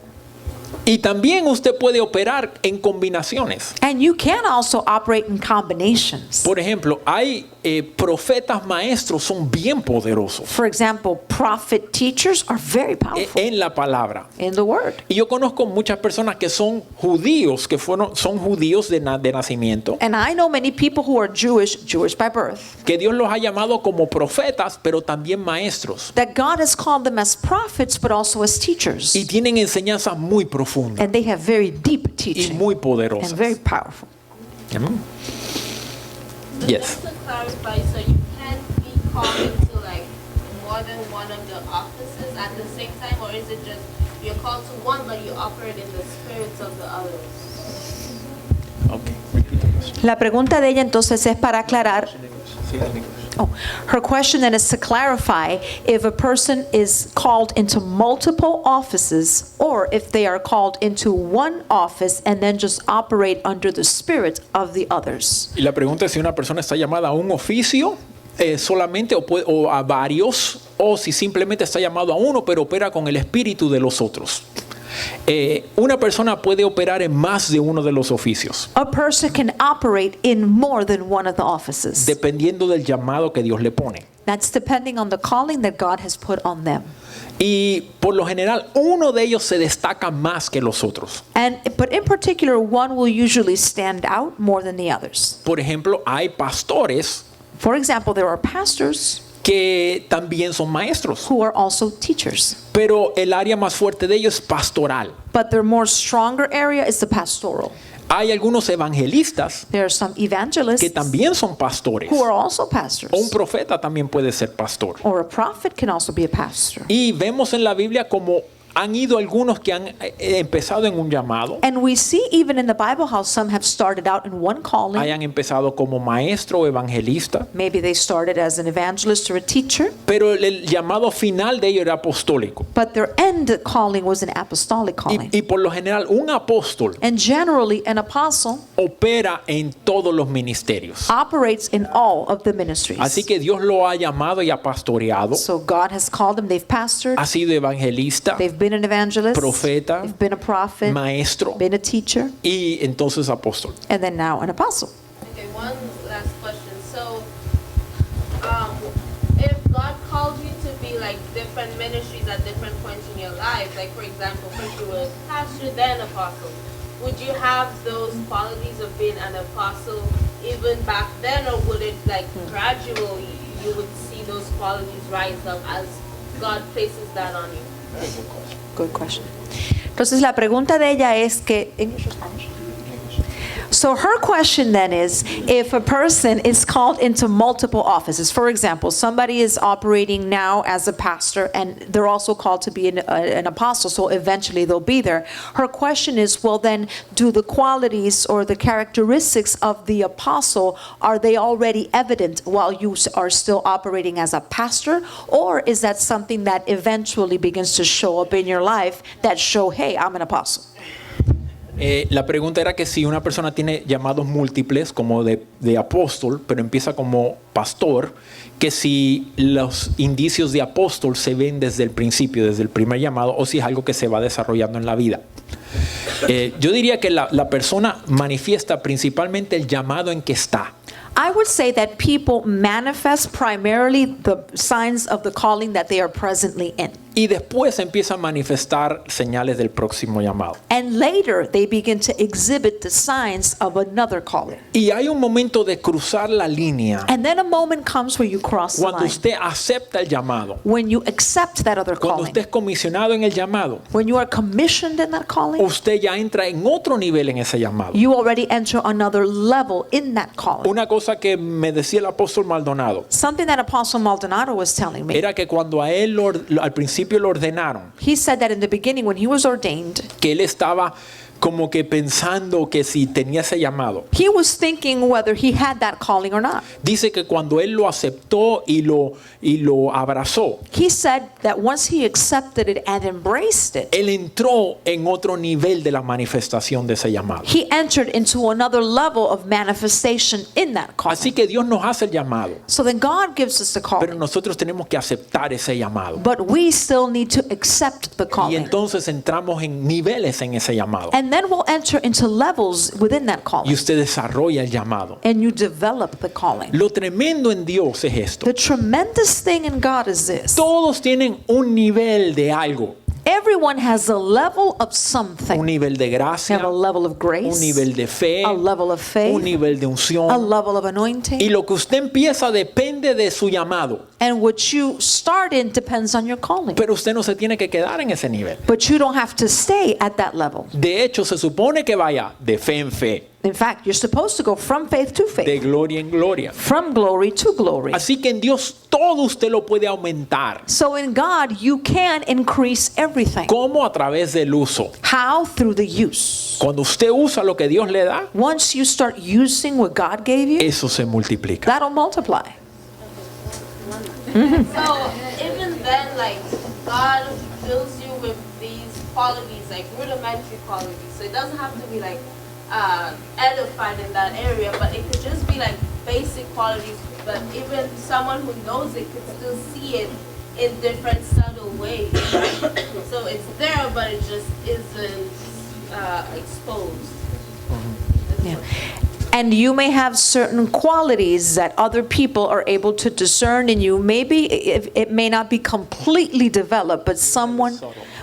Y también usted puede operar en combinaciones. And you can also operate in combinations. Por ejemplo, hay profetas maestros, son bien poderosos For example, prophet teachers are very powerful en la palabra. in the word. Y yo conozco muchas personas que son judíos, son judíos de nacimiento, And I know many people who are Jewish by birth, que Dios los ha llamado como profetas, pero también maestros. that God has called them as prophets but also as teachers. Y tienen enseñanzas muy profundas And they have very deep y teaching muy and poderosas. very powerful. Amén. So Yes. just to clarify, so you can be called into like more than one of the offices at the same time, or is it just you're called to one but you operate in the spirits of the others? Okay. Repeat the question. La pregunta de ella entonces es para aclarar. Oh, her question then is to clarify if a person is called into multiple offices or if they are called into one office and then just operate under the spirit of the others. Y la pregunta es si una persona está llamada a un oficio solamente o a varios, o si simplemente está llamado a uno pero opera con el espíritu de los otros. Una persona puede operar en más de uno de los oficios, A person can operate in more than one of the offices. dependiendo del llamado que Dios le pone. That's depending on the calling that God has put on them. Y por lo general, uno de ellos se destaca más que los otros. But in particular, one will usually stand out more than the others. Por ejemplo, hay pastores For example, there are pastors que también son maestros, who are also teachers. pero el área más fuerte de ellos es pastoral. But their more stronger area is the pastoral. Hay algunos evangelistas There are some que evangelists también son pastores. who are also pastors. O un profeta también puede ser pastor. Or a prophet can also be a pastor. Y vemos en la Biblia como han ido algunos que han empezado en un llamado, And we see even in the Bible how some have started out in one calling. hayan empezado como maestro o evangelista, Maybe they started as an evangelist or a teacher, pero el llamado final de ellos era apostólico. but their end calling was an apostolic calling. Y por lo general, un apóstol And generally, an apostle opera en todos los ministerios. operates in all of the ministries. Así que Dios lo ha llamado y ha pastoreado. So God has called them, they've pastored, Ha sido evangelista, they've been an evangelist, profeta, they've been a prophet, maestro been a teacher, y entonces apóstol. and then now an apostle. Okay, one last question. So, if God called you to be like different ministries at different points in your life, like for example, first you were pastor, then apostle, would you have those qualities of being an apostle even back then, or would it like gradually you would see those qualities rise up as God places that on you? Good question. Entonces la pregunta de ella es que English or Spanish? So her question then is, if a person is called into multiple offices, for example, somebody is operating now as a pastor and they're also called to be an apostle, so eventually they'll be there. Her question is, well then, do the qualities or the characteristics of the apostle, are they already evident while you are still operating as a pastor? Or is that something that eventually begins to show up in your life that show, hey, I'm an apostle? La pregunta era que si una persona tiene llamados múltiples como de apóstol, pero empieza como pastor, que si los indicios de apóstol se ven desde el principio, desde el primer llamado, o si es algo que se va desarrollando en la vida. Yo diría que la persona manifiesta principalmente el llamado en que está. I would say that people manifest primarily the signs of the calling that they are presently in. Y después empieza a manifestar señales del próximo llamado. And later, they begin to exhibit the signs of another calling. Y hay un momento de cruzar la línea And then a moment comes where you cross the cuando line. usted acepta el llamado, When you accept that other cuando calling. usted es comisionado en el llamado, When you are commissioned in that calling, usted ya entra en otro nivel en ese llamado. you already enter another level in that calling. Una cosa que me decía el apóstol Maldonado Something that Apostle Maldonado was telling me. era que cuando a él al principio lo ordenaron, He said that in the beginning, when he was ordained, que él estaba como que pensando que si tenía ese llamado. he was thinking whether he had that calling or not. Dice que cuando él lo aceptó y lo abrazó, He said that once he accepted it and embraced it, él entró en otro nivel de la manifestación de ese llamado. he entered into another level of manifestation in that calling. Así que Dios nos hace el llamado, So then God gives us the pero calling, nosotros tenemos que aceptar ese llamado. but we still need to accept the Y calling. entonces entramos en niveles en ese llamado. And then we'll enter into levels within that Y calling. usted desarrolla el llamado. And you develop the calling. Lo tremendo en Dios es esto. The tremendous thing in God is this. Todos tienen un nivel de algo. Everyone has a level of Un something. nivel de They gracia, have a level of un grace, nivel de fe, a level of faith, un nivel de a unción. level of Y anointing. lo que usted empieza depende de su llamado. And what you start in depends on your calling. Pero usted no se tiene que quedar en ese nivel. But you don't have to stay at that level. De hecho, se supone que vaya de fe en fe, In fact, you're supposed to go from faith to de faith, gloria en gloria. from glory to glory. Así que en Dios todo usted lo puede aumentar. So in God, you can increase everything. ¿Cómo? A través del uso. How? Through the use. Cuando usted usa lo que Dios le da, Once you start using what God gave you, eso se multiplica. that'll multiply. So even then, like, God fills you with these qualities, like rudimentary qualities. So it doesn't have to be like edified in that area, but it could just be like basic qualities. But even someone who knows it could still see it in different subtle ways. Right? So it's there, but it just isn't exposed. Yeah. And you may have certain qualities that other people are able to discern in you. Maybe it may not be completely developed,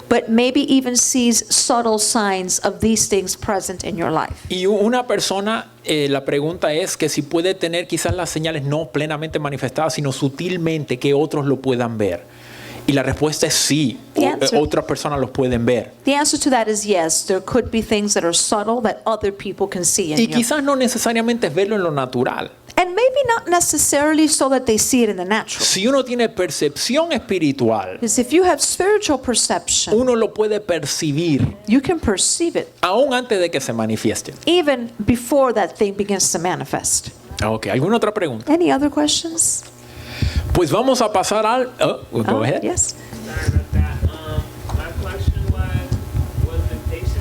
but maybe even sees subtle signs of these things present in your life. Y una persona, la pregunta es que si puede tener quizás las señales no plenamente manifestadas, sino sutilmente que otros lo puedan ver. Y la respuesta es sí, The answer- otras personas los pueden ver. The answer to that is yes. There could be things that are subtle that other people can see in Y you. quizás no necesariamente es verlo en lo natural. And maybe not necessarily so that they see it in the natural. Si uno tiene percepción espiritual, Because if you have spiritual perception, uno lo puede percibir you can perceive it aún antes de que se manifieste. even before that thing begins to manifest. Ok, ¿alguna otra pregunta? Any other questions? Pues vamos a pasar al... go ahead. Yes. Sorry about that. My question was the patience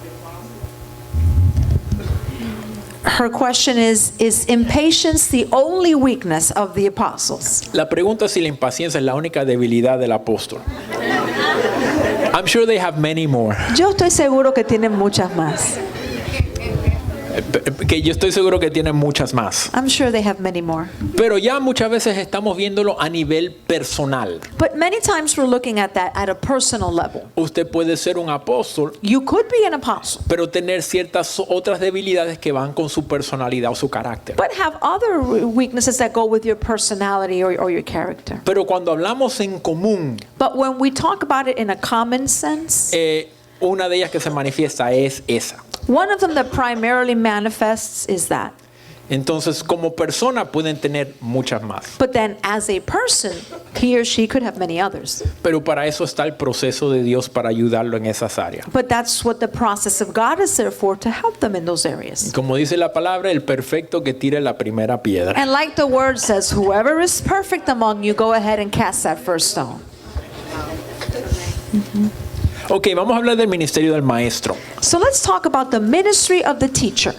the apostle? Her question is impatience the only weakness of the apostles? La pregunta es si la impaciencia es la única debilidad del apóstol. I'm sure they have many more. Yo estoy seguro que tienen muchas más. Que yo estoy seguro que tienen muchas más. I'm sure they have many more. Pero ya muchas veces estamos viéndolo a nivel personal. But many times we're looking at that at a personal level. Usted puede ser un apóstol, You could be an apostle, pero tener ciertas otras debilidades que van con su personalidad o su carácter. but have other weaknesses that go with your personality or your character. Pero cuando hablamos en común, But when we talk about it in a common sense, una de ellas que se manifiesta es esa. one of them that primarily manifests is that. Entonces, como persona pueden tener muchas más. But then as a person, he or she could have many others. Pero para eso está el proceso de Dios para ayudarlo en esas áreas. But that's what the process of God is there for, to help them in those areas. Como dice la palabra, el perfecto que tire la primera piedra. And like the word says, whoever is perfect among you, go ahead and cast that first stone. Ok, vamos a hablar del ministerio del maestro. So let's talk about the ministry of the teacher.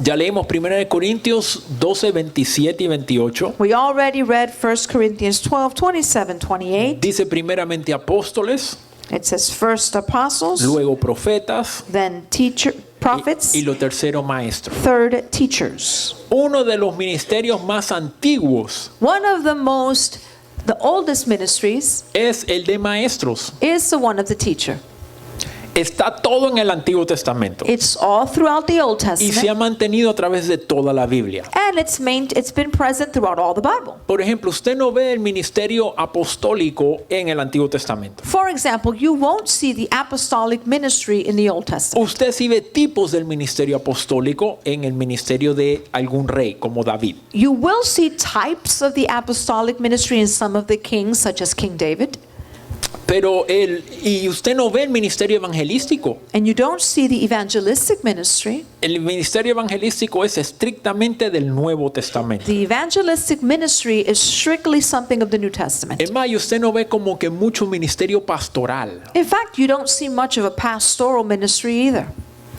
Ya leímos 1 Corintios 12, 27 y 28. We already read 1 Corinthians 12, 27, 28. Dice primeramente apóstoles, It says first apostles, luego profetas then prophets, y lo tercero maestros. third teachers. Uno de los ministerios más antiguos One of the oldest ministries es el de maestros. is the one of the teacher. Está todo en el Antiguo Testamento It's all throughout the Old y se ha Testament, mantenido a través de toda la Biblia. and it's been present throughout all the Bible. Por ejemplo, usted no ve el ministerio apostólico en el Antiguo Testamento. For example, you won't see the apostolic ministry in the Old Testament. Usted sí ve tipos del ministerio apostólico en el ministerio de algún rey, como David. You will see types of the apostolic ministry in some of the kings, such as King David, Pero y usted no ve el ministerio evangelístico. and you don't see the evangelistic ministry. El ministerio evangelístico es estrictamente del Nuevo Testamento. The evangelistic ministry is strictly something of the New Testament. Es más, y usted no ve como que mucho ministerio pastoral. In fact, you don't see much of a pastoral ministry either.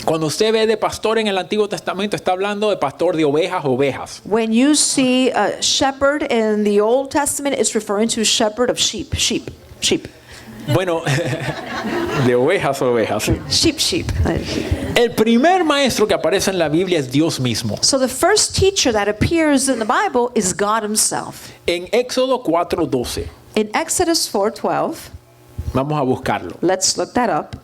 Cuando usted ve de pastor en el Antiguo Testamento, está hablando de pastor de ovejas. When you see a shepherd in the Old Testament, it's referring to shepherd of sheep. Bueno, de ovejas. Sheep. El primer maestro que aparece en la Biblia es Dios mismo. So the first teacher that appears in the Bible is God himself. En Éxodo 4:12, In Exodus 4:12, vamos a buscarlo. let's look that up.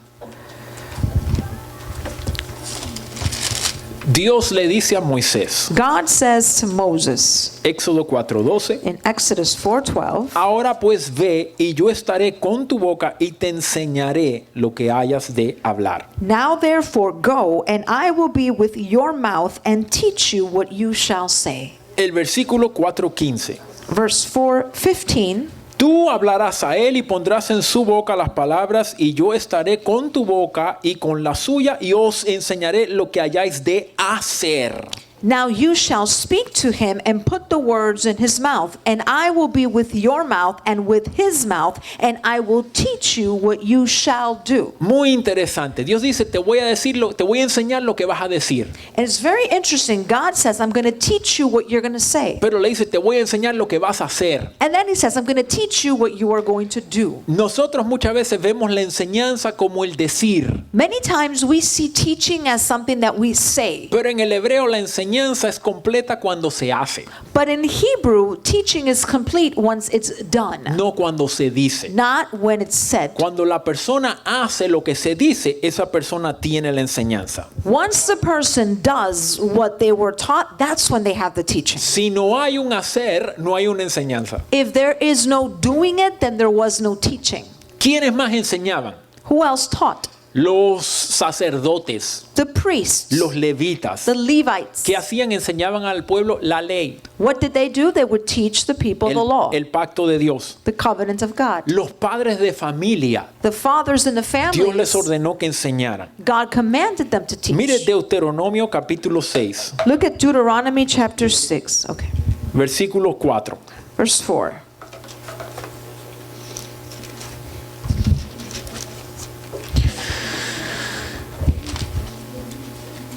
Dios le dice a Moisés, God says to Moses Éxodo 4:12, in Exodus 4:12, ahora pues ve y yo estaré con tu boca y te enseñaré lo que hayas de hablar. now therefore go, and I will be with your mouth and teach you what you shall say. El versículo 4:15. Verse 4:15, Tú hablarás a él y pondrás en su boca las palabras y yo estaré con tu boca y con la suya y os enseñaré lo que hayáis de hacer. now you shall speak to him and put the words in his mouth, and I will be with your mouth and with his mouth, and I will teach you what you shall do. Muy interesante. Dios dice, te voy a enseñar lo que vas a decir. And it's very interesting. God says, I'm going to teach you what you're going to say. Pero le dice, te voy a enseñar lo que vas a hacer. And then he says, I'm going to teach you what you are going to do. Nosotros muchas veces vemos la enseñanza como el decir. Many times we see teaching as something that we say. Pero en el hebreo la enseñanza es completa cuando se hace, But in Hebrew, teaching is complete once it's done, no cuando se dice. not when it's said. Cuando la persona hace lo que se dice, esa persona tiene la enseñanza. Once the person does what they were taught, that's when they have the teaching. Si no hay un hacer, no hay una enseñanza. If there is no doing it, then there was no teaching. ¿Quiénes más enseñaban? Who else taught? Los sacerdotes, The priests, los levitas. the Levites. ¿Qué hacían? Enseñaban al pueblo la ley, What did they do? They would teach the people the law, el pacto de Dios. the covenant of God. Los padres de familia, The fathers in the Dios les families, ordenó que enseñaran. God commanded them to teach. Mire Deuteronomio capítulo 6, Look at Deuteronomy chapter 6, okay, versículo 4. verse 4.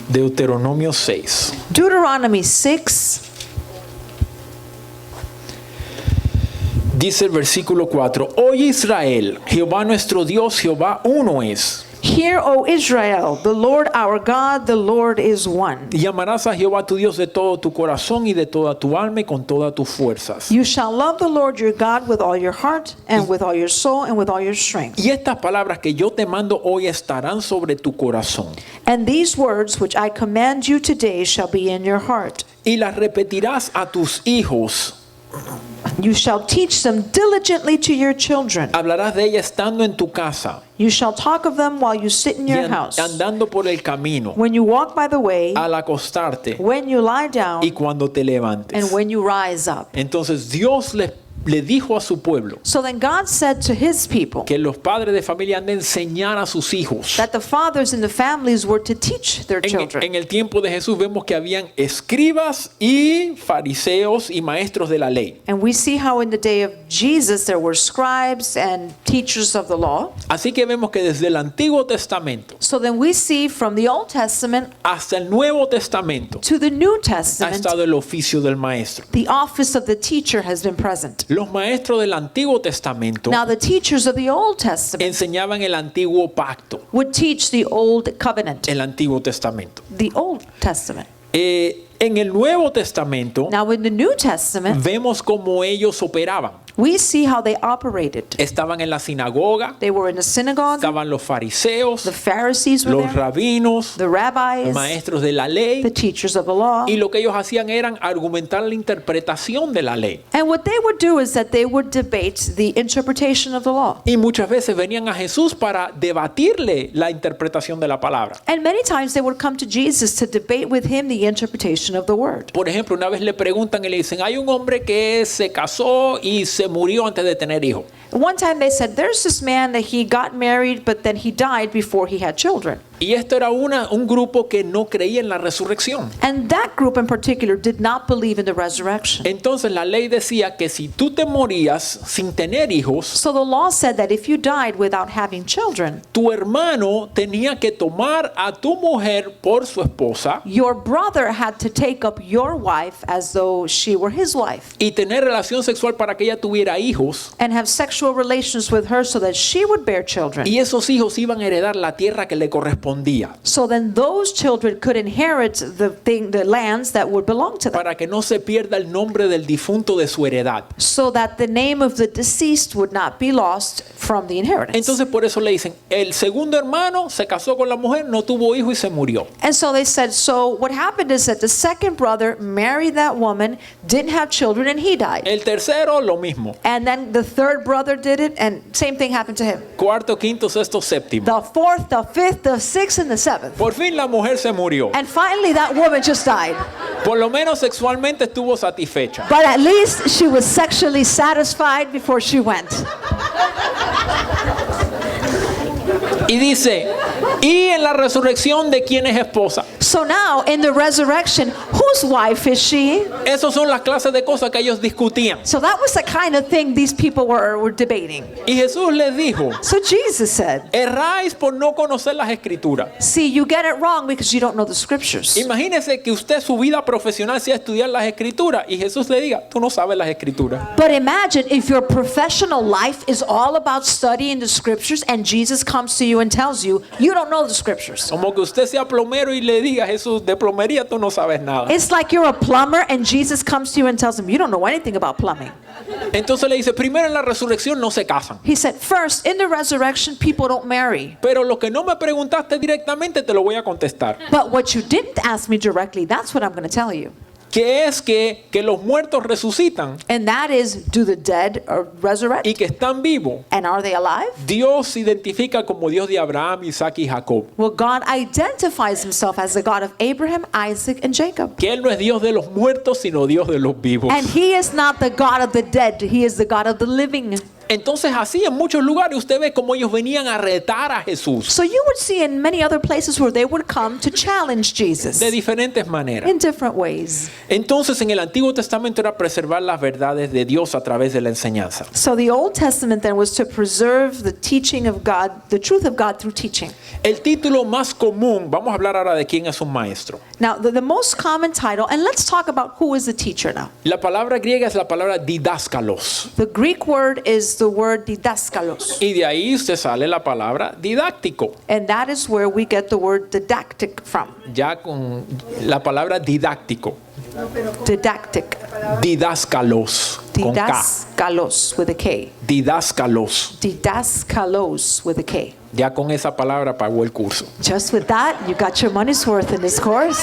Deuteronomio 6. Deuteronomy 6, Dice el versículo 4, Oye Israel, Jehová nuestro Dios, Jehová uno es. Hear, O Israel, the Lord our God, the Lord is one. Y amarás a Jehová tu Dios de todo tu corazón y de toda tu alma y con todas tus fuerzas. You shall love the Lord your God with all your heart and with all your soul and with all your strength. Y estas palabras que yo te mando hoy estarán sobre tu corazón. And these words which I command you today shall be in your heart. Y las repetirás a tus hijos. You shall teach them diligently to your children. Hablarás de ella estando en tu casa You shall talk of them while you sit in y your house, andando por el camino, when you walk by the way, al acostarte when you lie down, y cuando te levantes. and when you rise up. Entonces Dios le dijo a su pueblo So then God said to his people que los padres de familia han de enseñar a sus hijos. that the fathers in the families were to teach their children. En el tiempo de Jesús vemos que habían escribas y fariseos y maestros de la ley. And we see how in the day of Jesus there were scribes and teachers of the law. Así que vemos que desde el Antiguo Testamento So then we see from the Old Testament hasta el Nuevo Testamento to the New ha Testament, estado el oficio del maestro. the office of the teacher has been present. Los maestros del Antiguo Testamento Now the teachers of the Old Testament enseñaban el Antiguo Pacto, would teach the Old Covenant, el Antiguo Testamento. the Old Testament. En el Nuevo Testamento Now in the New Testament, vemos cómo ellos operaban. we see how they operated. Estaban en la sinagoga, They were in the synagogue, estaban los fariseos, the Pharisees were los there, rabinos, the rabbis, maestros de la ley, the teachers of the law. y lo que ellos hacían eran argumentar la interpretación de la ley. And what they would do is that they would debate the interpretation of the law. Y muchas veces venían a Jesús para debatirle la interpretación de la palabra. And many times they would come to Jesus to debate with him the interpretation of the word. Por ejemplo, una vez le preguntan y le dicen, hay un hombre que se casó y se murió antes de tener hijos. One time they said, there's this man that he got married, but then he died before he had children. Y esto era un grupo que no creía en la resurrección. And that group in particular did not believe in the resurrection. Entonces la ley decía que si tú te morías sin tener hijos, So the law said that if you died without having children, tu hermano tenía que tomar a tu mujer por su esposa your brother had to take up your wife as though she were his wife y tener relación sexual para que ella tuviera hijos. and have sexual relations with her so that she would bear children. Y esos hijos iban a heredar la tierra que le correspondía correspondía, So then those children could inherit the lands that would belong to them. para que no se pierda el nombre del difunto de su heredad. So that the name of the deceased would not be lost from the inheritance. Entonces por eso le dicen, el segundo hermano se casó con la mujer, no tuvo hijo y se murió. And so they said, so what happened is that the second brother married that woman, didn't have children, and he died. El tercero, lo mismo. And then the third brother did it, and same thing happened to him. Cuarto, quinto, sexto, séptimo. The fourth, the fifth, the sixth, and the seventh. Por fin la mujer se murió. And finally that woman just died. Por lo menos sexualmente estuvo satisfecha. But at least she was sexually satisfied before she went. Y dice, y en la resurrección de quién es esposa. So now in the resurrection, whose wife is she? Esas son las clases de cosas que ellos discutían. So that was the kind of thing these people were debating. Y Jesús les dijo, So Jesus said, erráis por no conocer las escrituras. see, you get it wrong because you don't know the scriptures. Imagínese que usted su vida profesional sea estudiar las escrituras y Jesús le diga, tú no sabes las escrituras. But imagine if your professional life is all about studying the scriptures and Jesus comes to you and tells you, you don't know the scriptures. Como que usted sea plomero y le diga, Jesús, de plomería tú no sabes nada. It's like you're a plumber and Jesus comes to you and tells him, you don't know anything about plumbing. Entonces le dice, primero en la resurrección no se casan. He said, first, in the resurrection, people don't marry. Pero lo que no me preguntaste directamente te lo voy a contestar. But what you didn't ask me directly, that's what I'm going to tell you. Que es que los muertos resucitan And that is, do the dead resurrect? y que están vivos. And are they alive? Dios se identifica como Dios de Abraham, Isaac y Jacob. Well, God identifies himself as the God of Abraham, Isaac, and Jacob. Que Él no es Dios de los muertos, sino Dios de los vivos. And he is not the God of the dead, he is the God of the living. Entonces así en muchos lugares usted ve cómo ellos venían a retar a Jesús So you would see in many other places where they would come to challenge Jesus de diferentes maneras. in different ways. Entonces en el Antiguo Testamento era preservar las verdades de Dios a través de la enseñanza. So the Old Testament then was to preserve the teaching of God, the truth of God through teaching. El título más común, vamos a hablar ahora de quién es un maestro. Now, the most common title, and let's talk about who is the teacher now. La palabra griega es la palabra didáscalos. The Greek word is the word didaskalos. Y de ahí se sale la palabra didáctico. And that is where we get the word didactic from. Ya con la palabra didáctico. Didactic. Didáscalos. Con K. Didaskalos with a K. Didáscalos. Didaskalos with a K. Ya con esa palabra pagó el curso. Just with that, you got your money's worth in this course.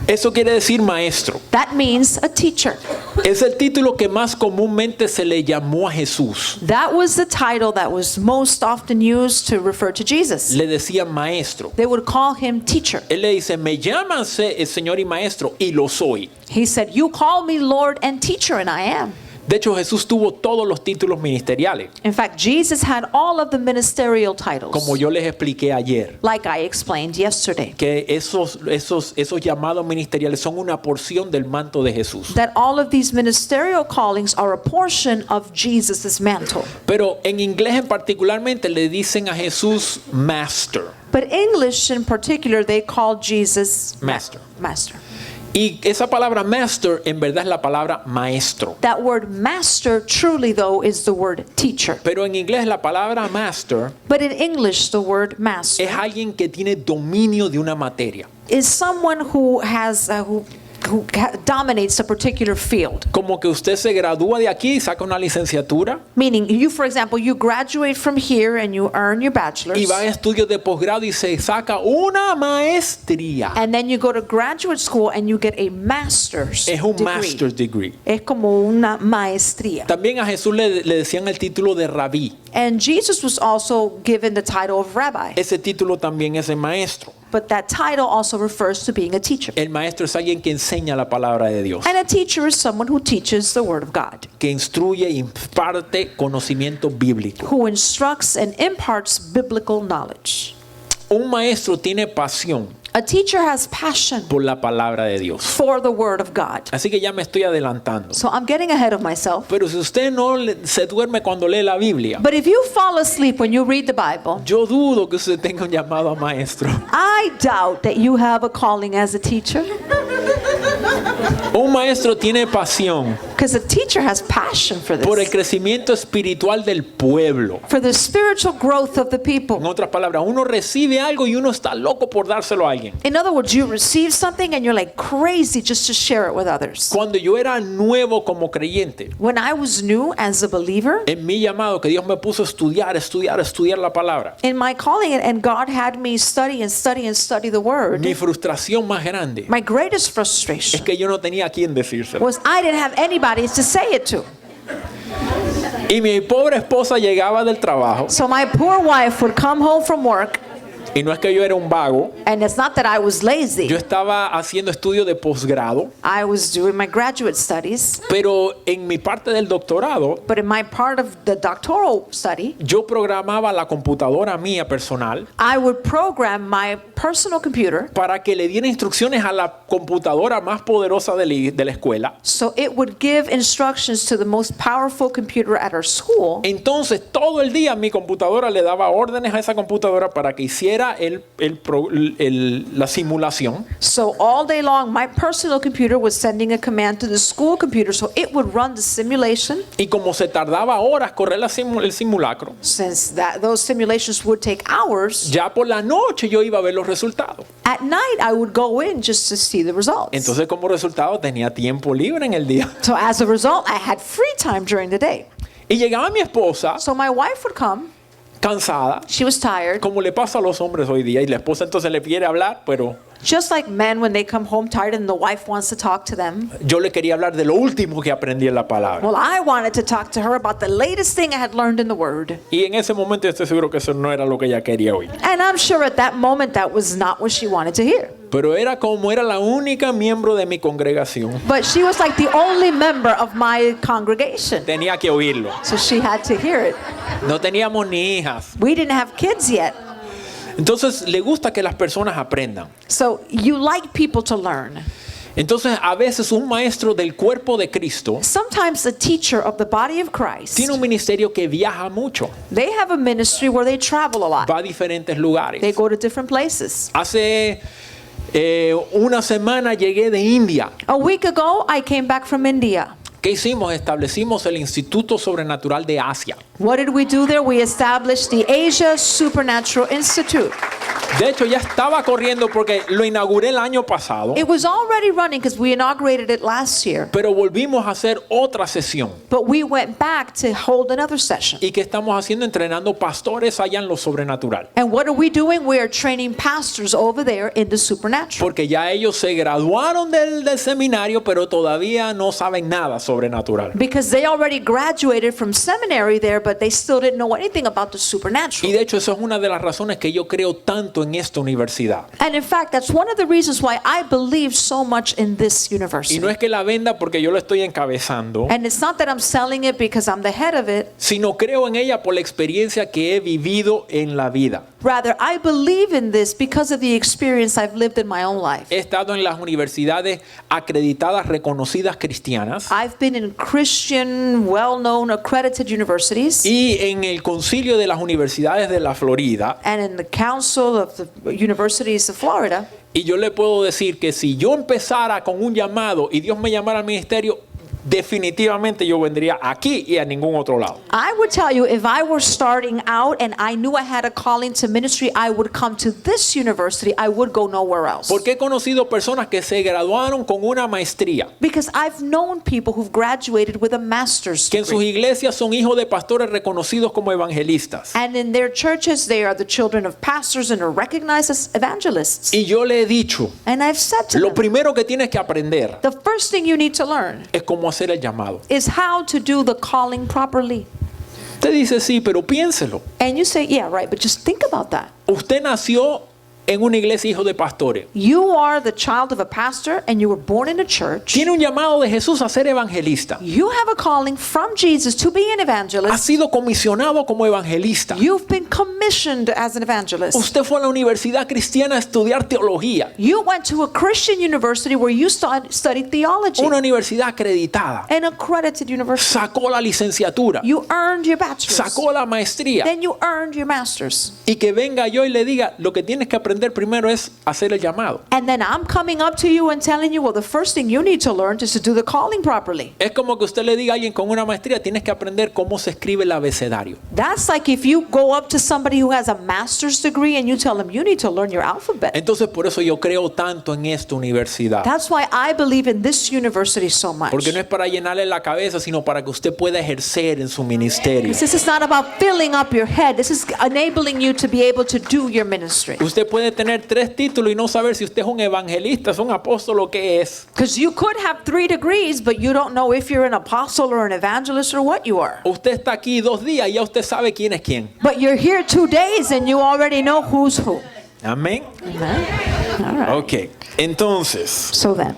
Eso quiere decir maestro. That means a teacher. Es el título que más comúnmente se le llamó a Jesús. That was the title that was most often used to refer to Jesus. Le decían maestro. They would call him teacher. Él le dice, me llaman Señor y maestro, y lo soy. He said, you call me Lord and teacher, and I am. De hecho, Jesús tuvo todos los títulos ministeriales, In fact, Jesus had all of the ministerial titles, como yo les expliqué ayer. like I explained yesterday. Que esos llamados ministeriales son una porción del manto de Jesús. That all of these ministerial callings are a portion of Jesus' mantle. Pero en inglés en particularmente le dicen a Jesús master. But English in particular, they call Jesus Master. Master. Y esa palabra master en verdad es la palabra maestro. That word master truly though is the word teacher. Pero en inglés la palabra master But in English, the word master es alguien que tiene dominio de una materia. is someone who has dominates a particular field. Como que usted se gradúa de aquí y saca una licenciatura Meaning, you, for example, you graduate from here and you earn your bachelor's. y va a estudios de posgrado y se saca una maestría. And then you go to graduate school and you get a master's Es un degree. master's degree. Es como una maestría. También a Jesús le decían el título de rabí. And Jesus was also given the title of rabbi. Ese título también es el maestro. But that title also refers to being a teacher. El maestro es alguien que enseña la palabra de Dios, And a teacher is someone who teaches the word of God, que instruye e imparte conocimiento bíblico. who instructs and imparts biblical knowledge. Un maestro tiene pasión A teacher has passion por la palabra de Dios. for the word of God. Así que ya me estoy adelantando. So I'm getting ahead of myself. Pero si usted no se duerme cuando lee la Biblia, But if you fall asleep when you read the Bible, yo dudo que usted tenga un llamado a maestro. I doubt that you have a calling as a teacher. Un maestro tiene pasión Because the teacher has passion for por el this, crecimiento espiritual del pueblo. for the spiritual growth of the En people. otras palabras, uno recibe algo y uno está loco por dárselo a alguien. In other words, you receive something and you're like crazy just to share it with others. Cuando yo era nuevo como creyente, When I was new as a believer, en mi llamado que Dios me puso a estudiar la palabra, in my calling, and God had me study and study and study the word, mi frustración más grande my greatest es frustration que yo no tenía a quién decírselo. was I didn't have anybody to say it to. Y mi pobre esposa llegaba del trabajo, So my poor wife would come home from work, y no es que yo era un vago, and it's not that I was lazy. yo estaba haciendo estudio de posgrado, I was doing my graduate studies, pero en mi parte del doctorado but in my part of the doctoral study, yo programaba la computadora mía personal I would program my personal computer para que le diera instrucciones a la computadora más poderosa de la escuela. so it would give instructions to the most powerful computer at our school. Entonces todo el día mi computadora le daba órdenes a esa computadora para que hiciera la simulación. So all day long, my personal computer was sending a command to the school computer so it would run the simulation. Y como se tardaba horas correr el simulacro, Since those simulations would take hours, ya por la noche yo iba a ver los resultados. at night I would go in just to see the results. Entonces como resultado tenía tiempo libre en el día. So as a result, I had free time during the day. Y llegaba mi esposa So my wife would come. cansada, She was tired. como le pasa a los hombres hoy día, y la esposa entonces le quiere hablar, pero Just like men when they come home tired and the wife wants to talk to them. yo le quería hablar de lo último que aprendí en la palabra. Well, I wanted to talk to her about the latest thing I had learned in the Word. Y en ese momento yo estoy seguro que eso no era lo que ella quería oír. And I'm sure at that moment that was not what she wanted to hear. Pero era como era la única miembro de mi congregación. But she was like the only member of my congregation. Tenía que oírlo. So she had to hear it. No teníamos ni hijas. We didn't have kids yet. Entonces le gusta que las personas aprendan. So you like people to learn. Entonces a veces un maestro del cuerpo de Cristo Sometimes the teacher of the body of Christ, tiene un ministerio que viaja mucho. they have a ministry where they travel a lot. Va a diferentes lugares. They go to different places. Hace una semana llegué de India. A week ago, I came back from India. ¿Qué hicimos? Establecimos el Instituto Sobrenatural de Asia. What did we do there? We established the Asia Supernatural Institute. De hecho, ya estaba corriendo porque lo inauguré el año pasado, It was already running because we inaugurated it last year. pero volvimos a hacer otra sesión. But we went back to hold another session. ¿Y qué estamos haciendo? Entrenando pastores allá en lo sobrenatural. And what are we doing? We are training pastors over there in the supernatural. Porque ya ellos se graduaron del seminario, pero todavía no saben nada sobrenatural. Because they already graduated from seminary there, but they still didn't know anything about the Y supernatural. de hecho, eso es una de las razones que yo creo tanto en esta universidad. And in fact, that's one of the reasons why I believe so much in this Y university. no es que la venda porque yo lo estoy encabezando, And it's not that I'm selling it because I'm the head of it. sino creo en ella por la experiencia que he vivido en la vida. Rather, I believe in this because of the experience I've lived in my own life. He estado en las universidades acreditadas, reconocidas cristianas, I've been in Christian, well-known, accredited universities y en el concilio de las universidades de la Florida. and in the council of the universities of Florida. Y yo le puedo decir que si yo empezara con un llamado y Dios me llamara al ministerio, definitivamente yo vendría aquí y a ningún otro lado. I would tell you, if I were starting out and I knew I had a calling to ministry, I would come to this university. I would go nowhere else. Porque he conocido personas que se graduaron con una maestría, Because I've known people who've graduated with a master's que en sus degree. iglesias son hijos de pastores reconocidos como evangelistas. And in their churches, they are the children of pastors and are recognized as evangelists. Y yo le he dicho, And I've said to lo them, primero que tienes que aprender the first thing you need to learn es cómo hacer el llamado. is how to do the calling properly. Usted dice sí, pero piénselo. And you say, yeah, right, but just think about that. Usted nació en una iglesia hijo de pastores. You are the child of a pastor and you were born in a church. Tiene un llamado de Jesús a ser evangelista. You have a calling from Jesus to be an Ha evangelist. sido comisionado como evangelista. You've been commissioned as an evangelist. Usted fue a la universidad cristiana a estudiar teología. You went to a Christian university where you studied theology, Una universidad acreditada. an accredited university. Sacó la licenciatura. You earned your bachelor's. Sacó la maestría. Then you earned your master's. Y que venga yo y le diga, lo que tienes que aprender aprender primero es hacer el llamado. And then I'm coming up to you and telling you, well, the first thing you need to learn is to do the calling properly. Es como que usted le diga a alguien con una maestría, tienes que aprender cómo se escribe el abecedario. That's like if you go up to somebody who has a master's degree and you tell them you need to learn your alphabet. Entonces por eso yo creo tanto en esta universidad. That's why I believe in this university so much. Porque no es para llenarle la cabeza, sino para que usted pueda ejercer en su ministerio. This is not about filling up your head. This is enabling you to be able to do your ministry. Usted puede tener 3 títulos y no saber si usted es un evangelista, es un apóstol o qué es. Because you could have 3 degrees, but you don't know if you're an apostle or an evangelist or what you are. Usted está aquí 2 días y ya usted sabe quién es quién. But you're here 2 days and you already know who's who. Amén. Amen. All right. Ok, entonces, So then,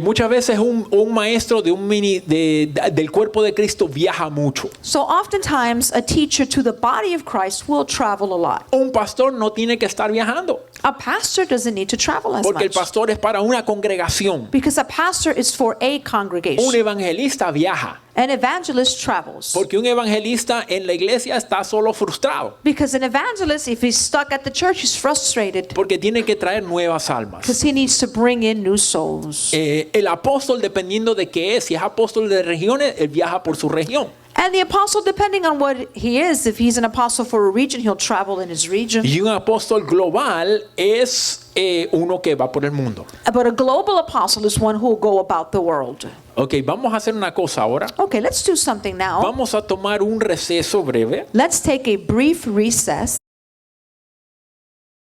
muchas veces un maestro del cuerpo de Cristo viaja mucho. so oftentimes a teacher to the body of Christ will travel a lot. Un pastor no tiene que estar viajando, A pastor doesn't need to travel as porque el much. pastor es para una congregación. Because a pastor is for a Un congregation. evangelista viaja, An evangelist travels. porque un evangelista en la iglesia está solo frustrado, Because an evangelist, if he's stuck at the church, he's frustrated. porque tiene que traer nuevas almas. Because he needs to bring in new souls. El apóstol, dependiendo de qué es, si es apóstol de regiones, él viaja por su región. And the apostle, depending on what he is, if he's an apostle for a region, he'll travel in his region. Y un apóstol global es uno que va por el mundo. But a global apostle is one who will go about the world. Ok, vamos a hacer una cosa ahora. Okay, let's do something now. Vamos a tomar un receso breve Let's take a brief recess.